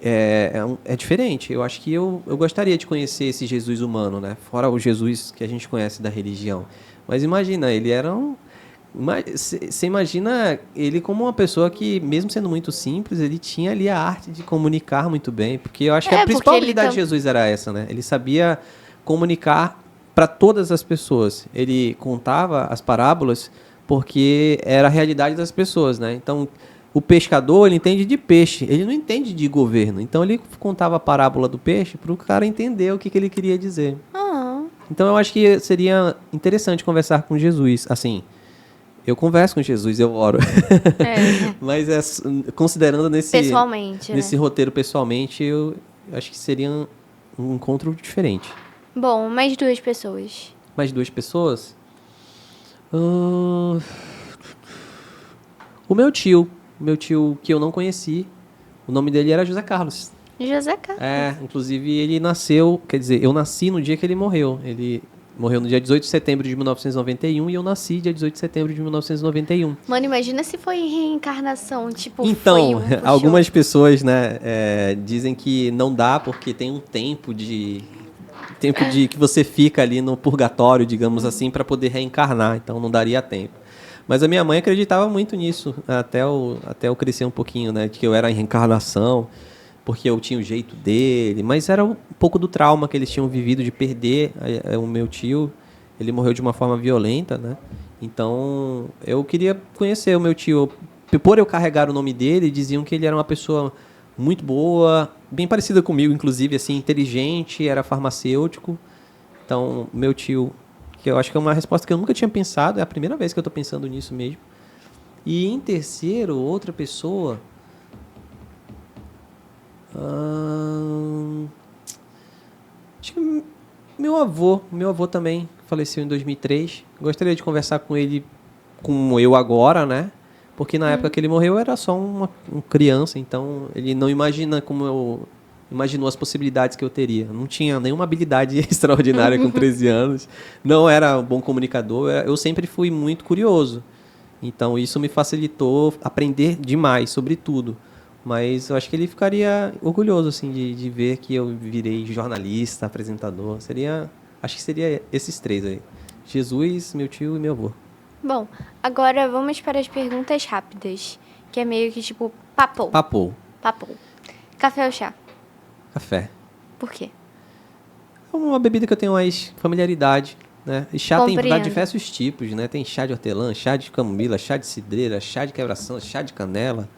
é diferente. Eu acho que eu gostaria de conhecer esse Jesus humano, né? Fora o Jesus que a gente conhece da religião. Mas imagina, ele era um... Você imagina ele como uma pessoa que, mesmo sendo muito simples, ele tinha ali a arte de comunicar muito bem. Porque eu acho que a Porque principal ele habilidade de Jesus era essa, né? Ele sabia comunicar para todas as pessoas. Ele contava as parábolas porque era a realidade das pessoas, né? Então, o pescador, ele entende de peixe, ele não entende de governo. Então, ele contava a parábola do peixe para o cara entender o que ele queria dizer. Ah, Então, eu acho que seria interessante conversar com Jesus. Assim, eu converso com Jesus, eu oro. é. Mas considerando Pessoalmente, né? nesse roteiro pessoalmente, eu acho que seria um encontro diferente. Bom, mais 2 pessoas. Mais 2 pessoas? O meu tio que eu não conheci, o nome dele era José Carlos. José Carlos. Inclusive ele nasceu, quer dizer, eu nasci no dia que ele morreu. Ele morreu no dia 18 de setembro de 1991 e eu nasci dia 18 de setembro de 1991. Mano, imagina se foi reencarnação, tipo, Então, foi puxou. algumas pessoas, né, dizem que não dá porque tem um tempo de que você fica ali no purgatório, digamos assim, para poder reencarnar. Então não daria tempo. Mas a minha mãe acreditava muito nisso, até eu crescer um pouquinho, né, de que eu era em reencarnação, porque eu tinha o jeito dele. Mas era um pouco do trauma que eles tinham vivido de perder o meu tio. Ele morreu de uma forma violenta, né? Então eu queria conhecer o meu tio. Por eu carregar o nome dele, diziam que ele era uma pessoa muito boa, bem parecida comigo, inclusive, assim, inteligente, era farmacêutico. Então, meu tio, que eu acho que é uma resposta que eu nunca tinha pensado, é a primeira vez que eu estou pensando nisso mesmo. E em terceiro, outra pessoa... acho que meu avô também faleceu em 2003. Gostaria de conversar com ele como eu agora, né? Porque na época que ele morreu eu era só uma criança, então ele não imagina como eu imaginou as possibilidades que eu teria. Não tinha nenhuma habilidade extraordinária com 13 anos, não era um bom comunicador, eu sempre fui muito curioso. Então isso me facilitou aprender demais sobre tudo. Mas eu acho que ele ficaria orgulhoso assim de ver que eu virei jornalista, apresentador. Acho que seria esses 3 aí. Jesus, meu tio e meu avô. Bom, agora vamos para as perguntas rápidas, que é meio que tipo papo. Papo. Café ou chá? Café. Por quê? É uma bebida que eu tenho mais familiaridade, né? E chá tem Compreendo. diversos tipos, né? Tem chá de hortelã, chá de camomila, chá de cidreira, chá de quebração, chá de canela.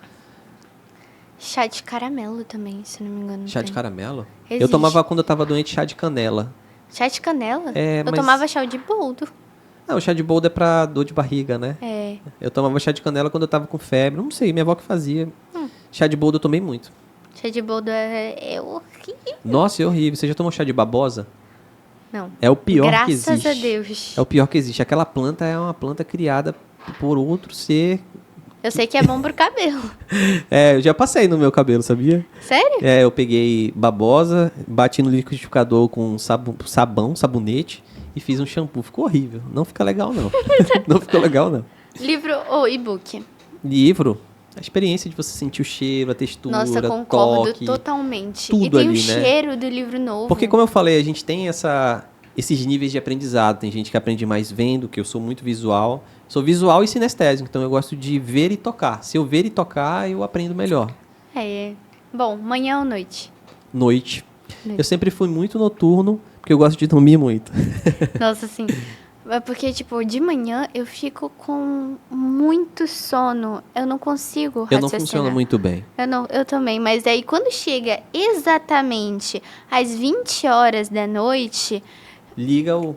Chá de caramelo também, se não me engano. Chá tem. de caramelo? Eu Existe. tomava, quando eu tava doente, chá de canela. Chá de canela? É, Eu mas- tomava chá de boldo. O chá de boldo é pra dor de barriga, né? É. Eu tomava chá de canela quando eu tava com febre. Não sei, minha avó que fazia. Chá de boldo eu tomei muito. Chá de boldo é horrível. Nossa, é horrível. Você já tomou chá de babosa? Não. É o pior que Graças existe. a Deus. É o pior que existe. Aquela planta é uma planta criada por outro ser. Eu sei que é bom pro cabelo. Eu já passei no meu cabelo, sabia? Sério? Eu peguei babosa, bati no liquidificador com sabonete e fiz um shampoo. Ficou horrível. Não fica legal, não. Não ficou legal, não. Livro ou e-book? Livro, a experiência de você sentir o cheiro, a textura, Nossa, concordo toque. totalmente. tudo E tem ali, o né? cheiro do livro novo. Porque, como eu falei, a gente tem esses níveis de aprendizado. Tem gente que aprende mais vendo, que eu sou muito visual. Sou visual e sinestésico, então eu gosto de ver e tocar. Se eu ver e tocar, eu aprendo melhor. Bom, manhã ou noite? Noite. Noite. Eu sempre fui muito noturno, porque eu gosto de dormir muito. Nossa, assim. É porque, tipo, de manhã eu fico com muito sono. Eu não consigo Eu não raciocinar. funciono muito bem. Eu também. Mas aí, quando chega exatamente às 20 horas da noite, Liga o...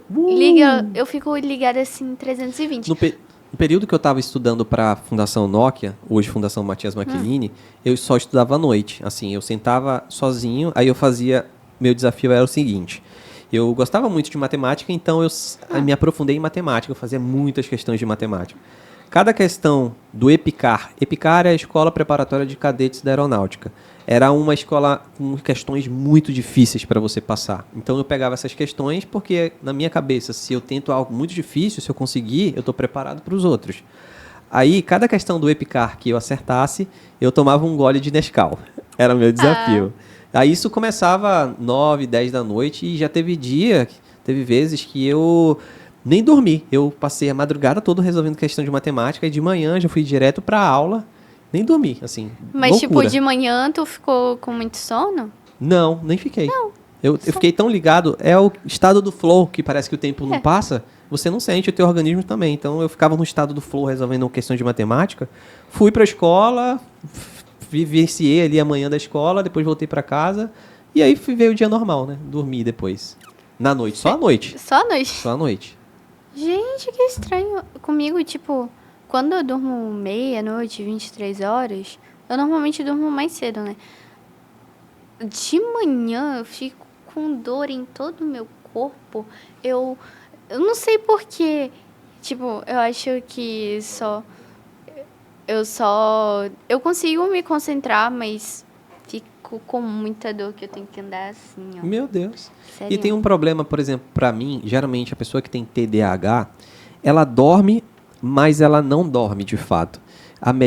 eu fico ligada assim, 320. No período que eu estava estudando para a Fundação Nokia, hoje Fundação Matias Maquilini, eu só estudava à noite. Assim, eu sentava sozinho, aí eu fazia... Meu desafio era o seguinte: eu gostava muito de matemática, então eu me aprofundei em matemática, eu fazia muitas questões de matemática. Cada questão do EPICAR é a Escola Preparatória de Cadetes da Aeronáutica. Era uma escola com questões muito difíceis para você passar. Então eu pegava essas questões porque, na minha cabeça, se eu tento algo muito difícil, se eu conseguir, eu estou preparado para os outros. Aí, cada questão do EPICAR que eu acertasse, eu tomava um gole de Nescau. Era o meu desafio. Aí isso começava 9, 10 da noite e já teve vezes que eu nem dormi. Eu passei a madrugada toda resolvendo questão de matemática e de manhã já fui direto para a aula. Nem dormi, assim, Mas, loucura. tipo, de manhã tu ficou com muito sono? Não, nem fiquei. Eu fiquei tão ligado. É o estado do flow, que parece que o tempo não passa. Você não sente, o teu organismo também. Então, eu ficava no estado do flow resolvendo questões de matemática. Fui para a escola, vivenciei ali a manhã da escola, depois voltei para casa. E aí veio o dia normal, né? Dormi depois. Na noite, só à noite. Só à noite? Só à noite. Gente, que estranho. Comigo, tipo, quando eu durmo meia-noite, 23 horas, eu normalmente durmo mais cedo, né? De manhã eu fico com dor em todo o meu corpo. Eu não sei porquê. Tipo, eu acho que eu consigo me concentrar, mas fico com muita dor que eu tenho que andar assim, ó. Meu Deus. Sério? E tem um problema, por exemplo, pra mim, geralmente a pessoa que tem TDAH, ela dorme, mas ela não dorme de fato.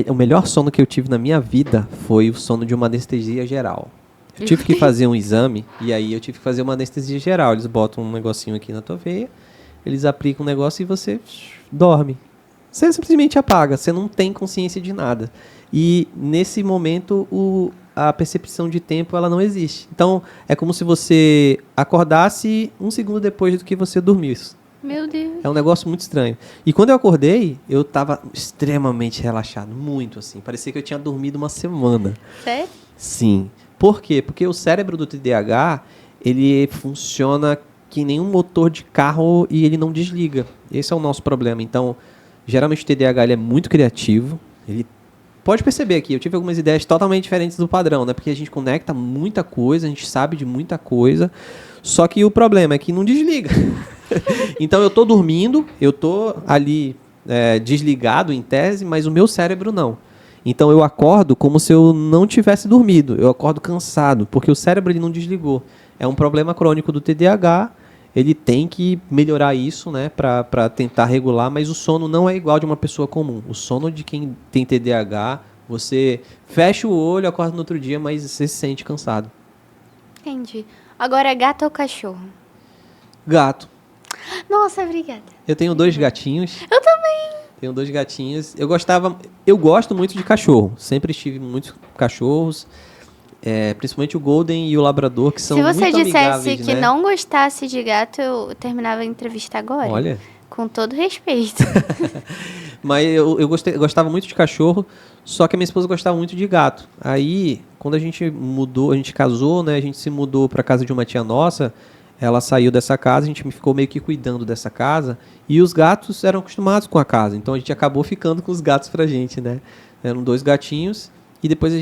O melhor sono que eu tive na minha vida foi o sono de uma anestesia geral. Eu tive que fazer um exame e aí eu tive que fazer uma anestesia geral. Eles botam um negocinho aqui na tua veia, eles aplicam um negócio e você dorme. Você simplesmente apaga, você não tem consciência de nada. E nesse momento a percepção de tempo ela não existe. Então é como se você acordasse um segundo depois do que você dormiu. Meu Deus. É um negócio muito estranho. E quando eu acordei, eu estava extremamente relaxado, muito assim. Parecia que eu tinha dormido uma semana. Sério? Sim. Por quê? Porque o cérebro do TDAH, ele funciona que nem um motor de carro e ele não desliga. Esse é o nosso problema. Então, geralmente o TDAH ele é muito criativo. Ele pode perceber aqui, eu tive algumas ideias totalmente diferentes do padrão, né? Porque a gente conecta muita coisa, a gente sabe de muita coisa. Só que o problema é que não desliga. Então eu tô dormindo, eu tô ali desligado em tese, mas o meu cérebro não. Então eu acordo como se eu não tivesse dormido. Eu acordo cansado, porque o cérebro ele não desligou. É um problema crônico do TDAH. Ele tem que melhorar isso, né, para tentar regular, mas o sono não é igual de uma pessoa comum. O sono de quem tem TDAH, você fecha o olho, acorda no outro dia, mas você se sente cansado. Entendi. Agora, gato ou cachorro? Gato. Nossa, obrigada. Eu tenho 2 gatinhos. Eu também. Tenho 2 gatinhos. Eu gosto muito de cachorro. Sempre tive muitos cachorros. Principalmente o Golden e o Labrador, que são muito Se você amigáveis, dissesse que né? não gostasse de gato, eu terminava a entrevista agora. Olha. Com todo respeito. Mas eu gostava muito de cachorro, só que a minha esposa gostava muito de gato. Aí, quando a gente mudou, a gente casou, né? A gente se mudou para casa de uma tia nossa. Ela saiu dessa casa, a gente ficou meio que cuidando dessa casa. E os gatos eram acostumados com a casa. Então a gente acabou ficando com os gatos pra gente, né? Eram 2 gatinhos. E depois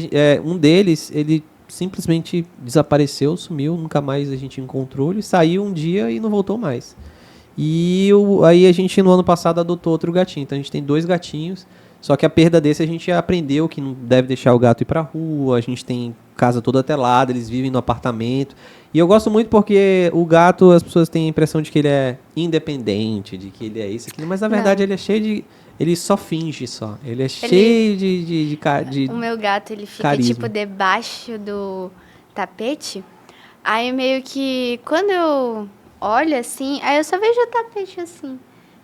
um deles, ele simplesmente desapareceu, sumiu. Nunca mais a gente encontrou. Ele saiu um dia e não voltou mais. E aí a gente, no ano passado, adotou outro gatinho. Então a gente tem 2 gatinhos. Só que a perda desse a gente aprendeu que não deve deixar o gato ir pra rua. A gente tem casa toda telada, eles vivem no apartamento. E eu gosto muito porque o gato, as pessoas têm a impressão de que ele é independente, de que ele é isso, aquilo. Mas na verdade ele é cheio de... Ele só finge só. Ele é cheio de O meu gato, ele fica, carisma. tipo, debaixo do tapete. Aí, meio que, quando eu olho, assim, aí eu só vejo o tapete, assim.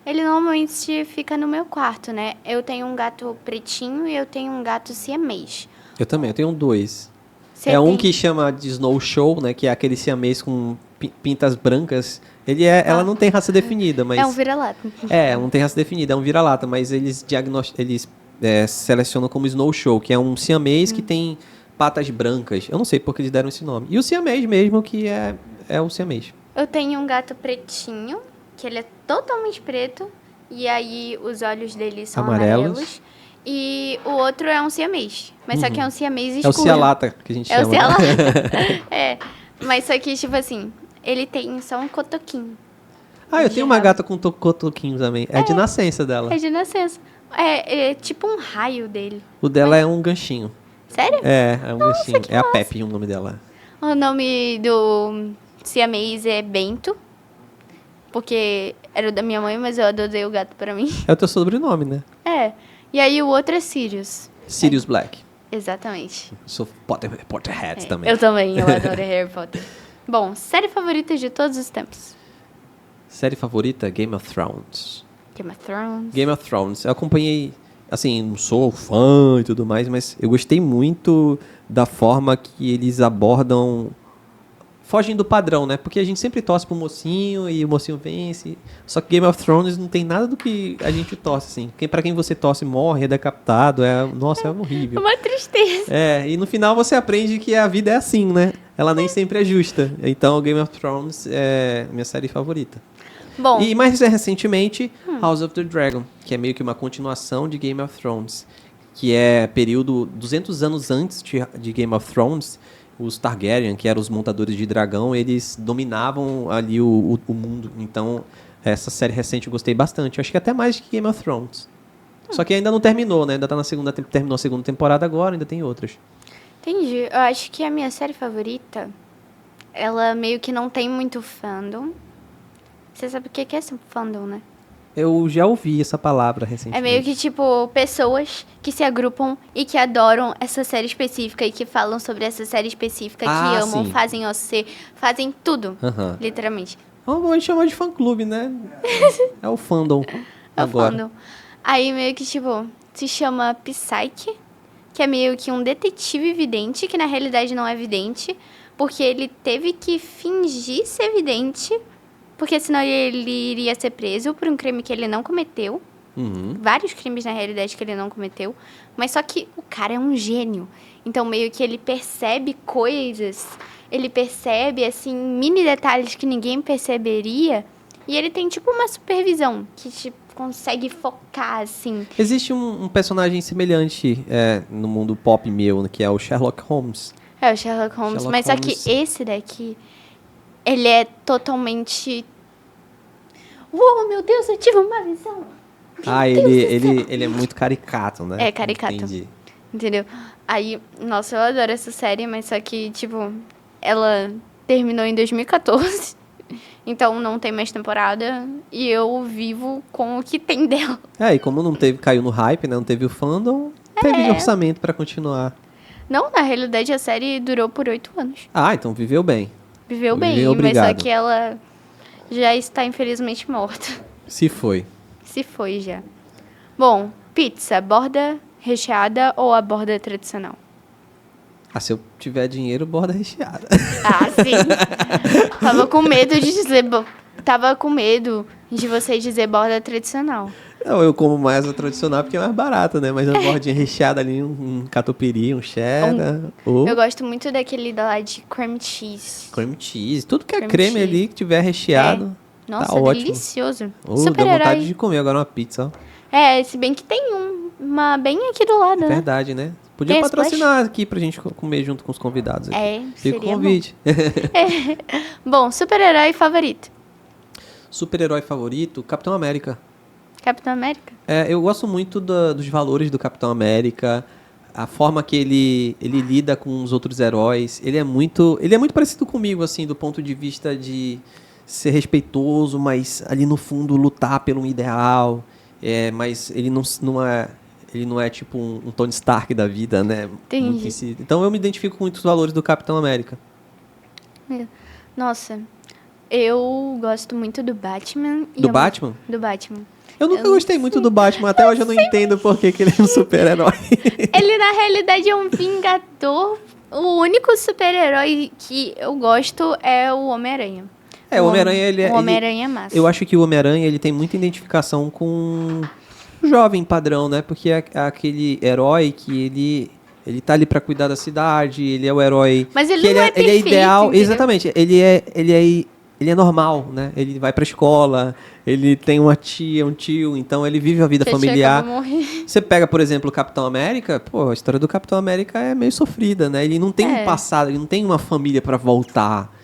Ele normalmente fica no meu quarto, né? Eu tenho um gato pretinho e eu tenho um gato siamês. Eu também, eu tenho 2. Você Um tem- que chama de Snow Show, né? Que é aquele siamês com pintas brancas. Ela não tem raça definida, mas... É um vira-lata. Não tem raça definida, é um vira-lata, mas eles selecionam como Snow Show, que é um siamês que tem patas brancas. Eu não sei porque eles deram esse nome. E o siamês mesmo, que é o siamês. Eu tenho um gato pretinho, que ele é totalmente preto, E aí os olhos dele são Amarelos. amarelos. E o outro é um siamês. Mas só que é um siamês É escuro. o cialata que a gente É o chama. né? cialata. É. Mas só que, tipo assim, ele tem só um cotoquinho. Ah, eu de tenho uma rabo. gata com cotoquinho também. É de nascença dela. É de nascença. É tipo um raio dele. O dela é um ganchinho. Sério? É um ganchinho. É a Pepe o nome dela. O nome do siamês é Bento. Porque era o da minha mãe, mas eu adotei o gato pra mim. É o teu sobrenome, né? É. E aí o outro é Sirius. Sirius Black. Exatamente. Eu sou Potterhead É, também. eu também, eu adoro Harry Potter. Bom, série favorita de todos os tempos. Série favorita? Game of Thrones. Game of Thrones. Game of Thrones. Eu acompanhei, assim, não sou fã e tudo mais, mas eu gostei muito da forma que eles abordam. Fogem do padrão, né? Porque a gente sempre torce pro mocinho e o mocinho vence. Só que Game of Thrones não tem nada do que a gente torce, assim. Pra quem você torce morre, é decapitado, nossa, é horrível. Uma tristeza. É, e no final você aprende que a vida é assim, né? Ela nem sempre é justa. Então, Game of Thrones é minha série favorita. Bom, E mais recentemente, House of the Dragon, que é meio que uma continuação de Game of Thrones, que é período 200 anos antes de Game of Thrones. Os Targaryen, que eram os montadores de dragão, eles dominavam ali o mundo. Então, essa série recente eu gostei bastante. Eu acho que até mais que Game of Thrones. Só que ainda não terminou, né? Ainda tá na terminou a segunda temporada agora, ainda tem outras. entendi. Eu acho que a minha série favorita, ela meio que não tem muito fandom. Você sabe o que é esse fandom, né? Eu já ouvi essa palavra recentemente. É meio que, tipo, pessoas que se agrupam e que adoram essa série específica e que falam sobre essa série específica, Ah, que amam, sim. fazem OC, fazem tudo, Aham. literalmente. Vamos chamar de fã-clube, né? É o fandom. É o agora. fandom. Aí meio que, tipo, se chama Psyche, que é meio que um detetive vidente, que na realidade não é vidente, porque ele teve que fingir ser vidente, porque senão ele iria ser preso por um crime que ele não cometeu. Uhum. Vários crimes, na realidade, que ele não cometeu. Mas só que o cara é um gênio. Então, meio que ele percebe coisas. Ele percebe, assim, mini detalhes que ninguém perceberia. E ele tem, tipo, uma supervisão. Que, tipo, consegue focar, assim. Existe um personagem semelhante no mundo pop meu, que é o Sherlock Holmes. É o Sherlock Holmes. Sherlock mas Holmes. só que esse daqui, ele é totalmente... Uou, meu Deus, eu tive uma visão. Ah, ele é muito caricato, né? É, caricato. Entendi. Entendeu? Aí, nossa, eu adoro essa série, mas só que, tipo, ela terminou em 2014. Então não tem mais temporada. E eu vivo com o que tem dela. E como não teve, caiu no hype, né? Não teve o fandom, teve orçamento pra continuar. Não, na realidade a série durou por 8 anos. Ah, então viveu bem. Viveu bem, Viveu, mas só obrigado. que ela já está infelizmente morta. Se foi. Se foi já. Bom, pizza, borda recheada ou a borda tradicional? Ah, se eu tiver dinheiro, borda recheada. Ah, sim. Tava com medo de dizer... Tava com medo de você dizer borda tradicional. Não, eu como mais a tradicional porque é mais barata, né? Mas uma bordinha recheada ali, um catupiry, um cheddar, ou Eu gosto muito daquele da lá de cream cheese. cream cheese. Tudo que é Cream creme cheese. ali, que tiver recheado, Nossa, tá ótimo. delicioso. Deu vontade Super-herói. de comer agora uma pizza, ó. É, se bem que tem uma bem aqui do lado, né? Verdade, né? Podia Tem patrocinar aqui pra gente comer junto com os convidados aqui. É, Fica o seria convite. Bom, super-herói favorito. Super-herói favorito, Capitão América. Capitão América? Eu gosto muito dos valores do Capitão América, a forma que ele lida com os outros heróis. Ele é muito parecido comigo, assim, do ponto de vista de ser respeitoso, mas ali no fundo lutar pelo um ideal. Mas ele não é tipo um Tony Stark da vida, né? Entendi. Muito em si. Então eu me identifico com muitos valores do Capitão América. Nossa, eu gosto muito do Batman. Do Batman? Do Batman. Eu nunca Eu gostei muito do Batman, até hoje eu não entendo por que ele é um super-herói. Ele, na realidade, é um vingador. O único super-herói que eu gosto é o Homem-Aranha. O Homem-Aranha, ele é... O Homem-Aranha é massa. Eu acho que o Homem-Aranha ele tem muita identificação com o jovem padrão, né? Porque é aquele herói que ele tá ali pra cuidar da cidade, ele é o herói... Mas ele que não é ele é perfeito, ideal, entendeu? exatamente. Ele é ele é normal, né? Ele vai pra escola, ele tem uma tia, um tio, então ele vive a vida Que a tia familiar. acaba morrendo. Você pega, por exemplo, o Capitão América, pô, a história do Capitão América é meio sofrida, né? Ele não tem um passado, ele não tem uma família pra voltar.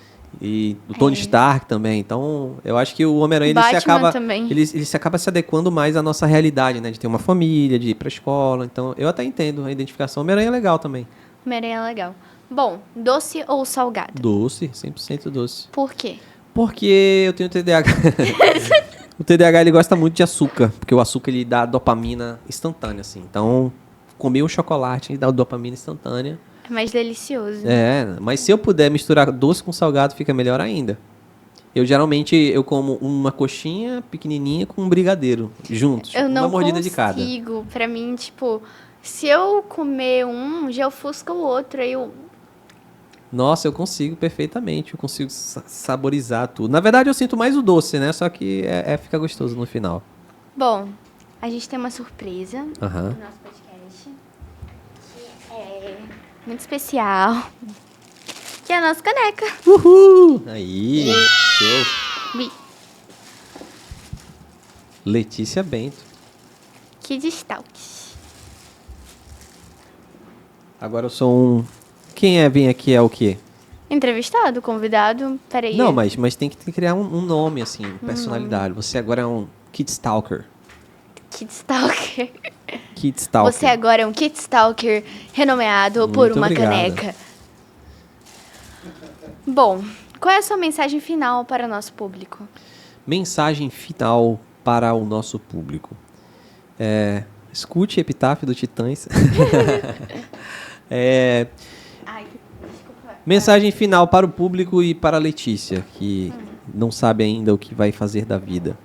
E o Tony Stark também. Então, eu acho que o Homem-Aranha ele se Batman acaba também. ele se acaba se adequando mais à nossa realidade, né? De ter uma família, de ir pra escola. Então, eu até entendo a identificação. Homem-Aranha é legal também. Homem-Aranha é legal. Bom, doce ou salgado? Doce, 100% doce. Por quê? Porque eu tenho TDAH. O TDAH ele gosta muito de açúcar, porque o açúcar ele dá dopamina instantânea, assim. Então, comer um chocolate dá dopamina instantânea. É mais delicioso. É, mas se eu puder misturar doce com salgado, fica melhor ainda. Eu geralmente eu como uma coxinha pequenininha com um brigadeiro juntos, Eu não uma mordida de cada. consigo. Pra mim, tipo, se eu comer um, já ofusca o outro. Aí eu... Nossa, eu consigo perfeitamente, eu consigo saborizar tudo. Na verdade, eu sinto mais o doce, né? Só que fica gostoso no final. Bom, a gente tem uma surpresa Aham. no nosso podcast. Que é muito especial. Que é a nossa caneca. Uhul! Aí, show. Ui, Letícia Bento. que destaque. Agora eu sou um... Quem vem aqui é o quê? Entrevistado, convidado. Peraí. Não, mas tem que criar um nome, assim, personalidade. Você agora é um Kid Stalker. Kid Stalker. Kid Stalker. Você agora é um Kid Stalker renomeado por Muito uma obrigado. caneca. Bom, qual é a sua mensagem final para o nosso público? Mensagem final para o nosso público. Escute Epitáfio do Titãs. Ai, desculpa. Mensagem final para o público e para a Letícia, que não sabe ainda o que vai fazer da vida.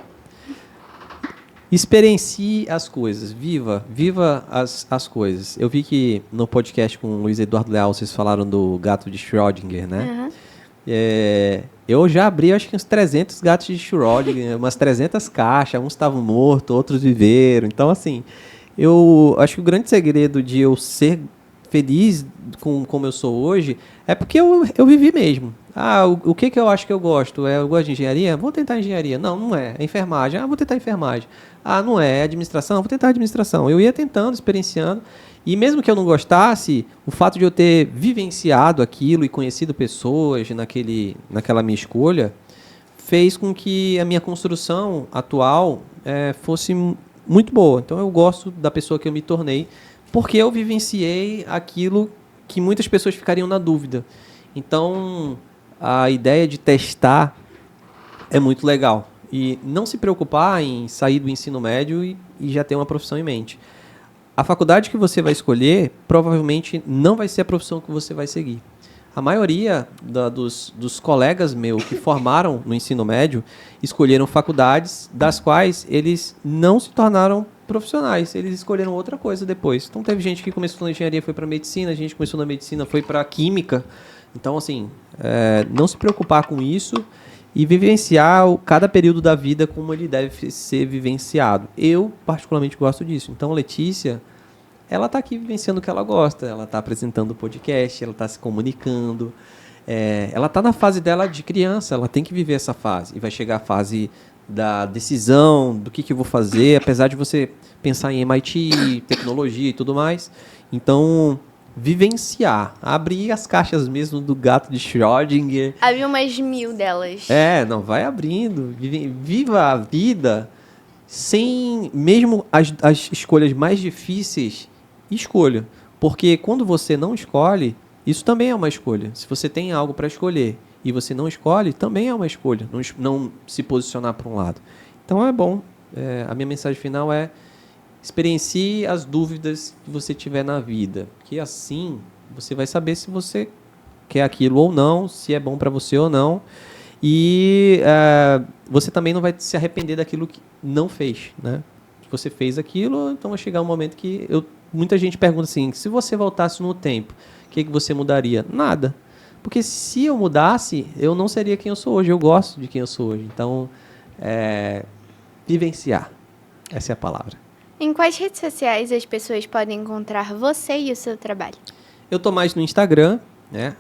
Experiencie as coisas, viva as coisas. Eu vi que no podcast com o Luiz Eduardo Leal vocês falaram do gato de Schrödinger, né? Uhum. Eu já abri acho que uns 300 gatos de Schrödinger, umas 300 caixas, uns estavam mortos, outros viveram. Então, assim, eu acho que o grande segredo de eu ser feliz com como eu sou hoje é porque eu vivi mesmo. O que eu acho que eu gosto? Eu gosto de engenharia? Vou tentar engenharia. Não é. É enfermagem. Vou tentar enfermagem. Não é. É administração? Vou tentar administração. Eu ia tentando, experienciando. E mesmo que eu não gostasse, o fato de eu ter vivenciado aquilo e conhecido pessoas naquela minha escolha fez com que a minha construção atual fosse muito boa. Então eu gosto da pessoa que eu me tornei porque eu vivenciei aquilo que muitas pessoas ficariam na dúvida. Então, a ideia de testar é muito legal. E não se preocupar em sair do ensino médio e já ter uma profissão em mente. A faculdade que você vai escolher provavelmente não vai ser a profissão que você vai seguir. A maioria dos colegas meus que formaram no ensino médio escolheram faculdades das quais eles não se tornaram profissionais. Eles escolheram outra coisa depois. Então teve gente que começou na engenharia e foi para medicina, gente que começou na medicina foi para química. Então, assim, não se preocupar com isso e vivenciar cada período da vida como ele deve ser vivenciado. Eu, particularmente, gosto disso. Então, Letícia, ela está aqui vivenciando o que ela gosta. Ela está apresentando o podcast, ela está se comunicando. Ela está na fase dela de criança, ela tem que viver essa fase. E vai chegar a fase da decisão, do que eu vou fazer, apesar de você pensar em MIT, tecnologia e tudo mais. Então, vivenciar, abrir as caixas mesmo do gato de Schrödinger. Havia umas 1000 delas. Não, vai abrindo, viva a vida sem, mesmo as escolhas mais difíceis, escolha. Porque quando você não escolhe, isso também é uma escolha. Se você tem algo para escolher e você não escolhe, também é uma escolha, não se posicionar para um lado. Então é bom. A minha mensagem final é: experiencie as dúvidas que você tiver na vida, que assim você vai saber se você quer aquilo ou não, se é bom para você ou não, e você também não vai se arrepender daquilo que não fez, né? Você fez aquilo, então vai chegar um momento que muita gente pergunta assim: se você voltasse no tempo, o que você mudaria? Nada. Porque se eu mudasse, eu não seria quem eu sou hoje. Eu gosto de quem eu sou hoje. Então, vivenciar. Essa é a palavra. Em quais redes sociais as pessoas podem encontrar você e o seu trabalho? Eu tô mais no Instagram, né?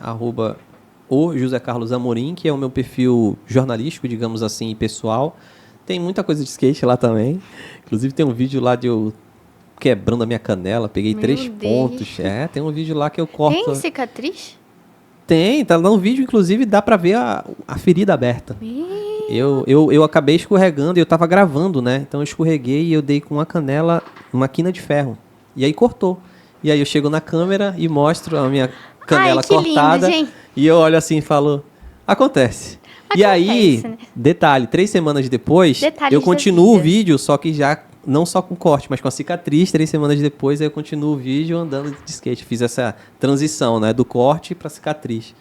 o José Carlos Amorim, que é o meu perfil jornalístico, digamos assim, e pessoal. Tem muita coisa de skate lá também. Inclusive tem um vídeo lá de eu quebrando a minha canela, peguei Meu 3 Deus. pontos. Tem um vídeo lá que eu corto. Tem cicatriz? Tem, tá no vídeo, inclusive dá pra ver a ferida aberta. Eu acabei escorregando e eu tava gravando, né? Então eu escorreguei e eu dei com uma canela, uma quina de ferro. E aí cortou. E aí eu chego na câmera e mostro a minha canela que lindo, cortada. gente. E eu olho assim e falo, acontece. E aí, né? detalhe, 3 semanas depois, Detalhes eu da continuo o vida. vídeo, só que já não só com corte, mas com a cicatriz. 3 semanas depois, aí eu continuo o vídeo andando de skate. Fiz essa transição, né, do corte pra cicatriz.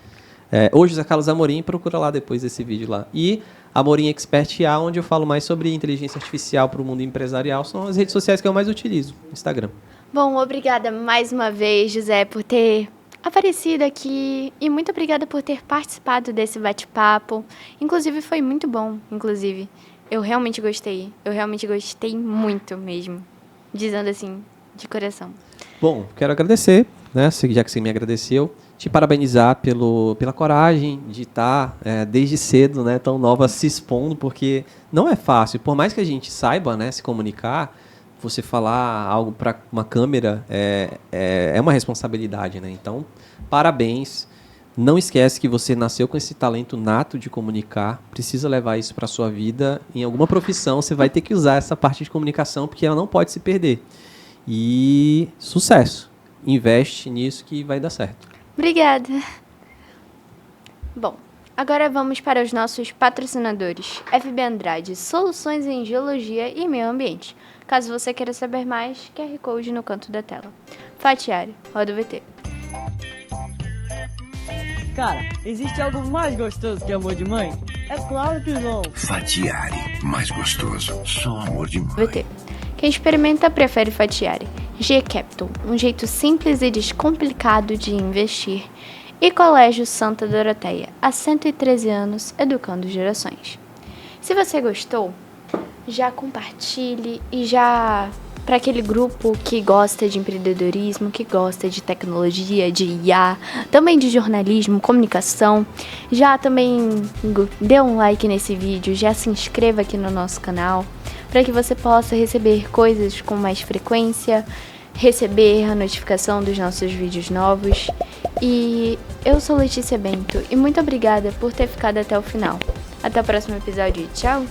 Hoje, José Carlos Amorim, procura lá depois esse vídeo lá. E Amorim Expert A, onde eu falo mais sobre inteligência artificial para o mundo empresarial, são as redes sociais que eu mais utilizo, Instagram. Bom, obrigada mais uma vez, José, por ter aparecido aqui e muito obrigada por ter participado desse bate-papo. Inclusive, foi muito bom, inclusive. Eu realmente gostei muito mesmo, dizendo assim, de coração. Bom, quero agradecer, né, já que você me agradeceu, te parabenizar pela coragem de estar desde cedo, né, tão nova, se expondo, porque não é fácil. Por mais que a gente saiba, né, se comunicar, você falar algo para uma câmera é uma responsabilidade, né? Então, parabéns. Não esquece que você nasceu com esse talento nato de comunicar. Precisa levar isso para a sua vida. Em alguma profissão, você vai ter que usar essa parte de comunicação, porque ela não pode se perder. E sucesso. Investe nisso que vai dar certo. Obrigada. Bom, agora vamos para os nossos patrocinadores. FB Andrade, soluções em geologia e meio ambiente. Caso você queira saber mais, QR Code no canto da tela. Fatiari, roda o VT. Cara, existe algo mais gostoso que amor de mãe? É claro que não. Fatiari, mais gostoso. Só amor de mãe. VT. Quem experimenta prefere Fatiari. G-Capital, um jeito simples e descomplicado de investir. E Colégio Santa Doroteia, há 113 anos, educando gerações. Se você gostou, já compartilhe e já para aquele grupo que gosta de empreendedorismo, que gosta de tecnologia, de IA, também de jornalismo, comunicação, já também dê um like nesse vídeo, já se inscreva aqui no nosso canal, para que você possa receber coisas com mais frequência, receber a notificação dos nossos vídeos novos. E eu sou Letícia Bento e muito obrigada por ter ficado até o final. Até o próximo episódio e tchau!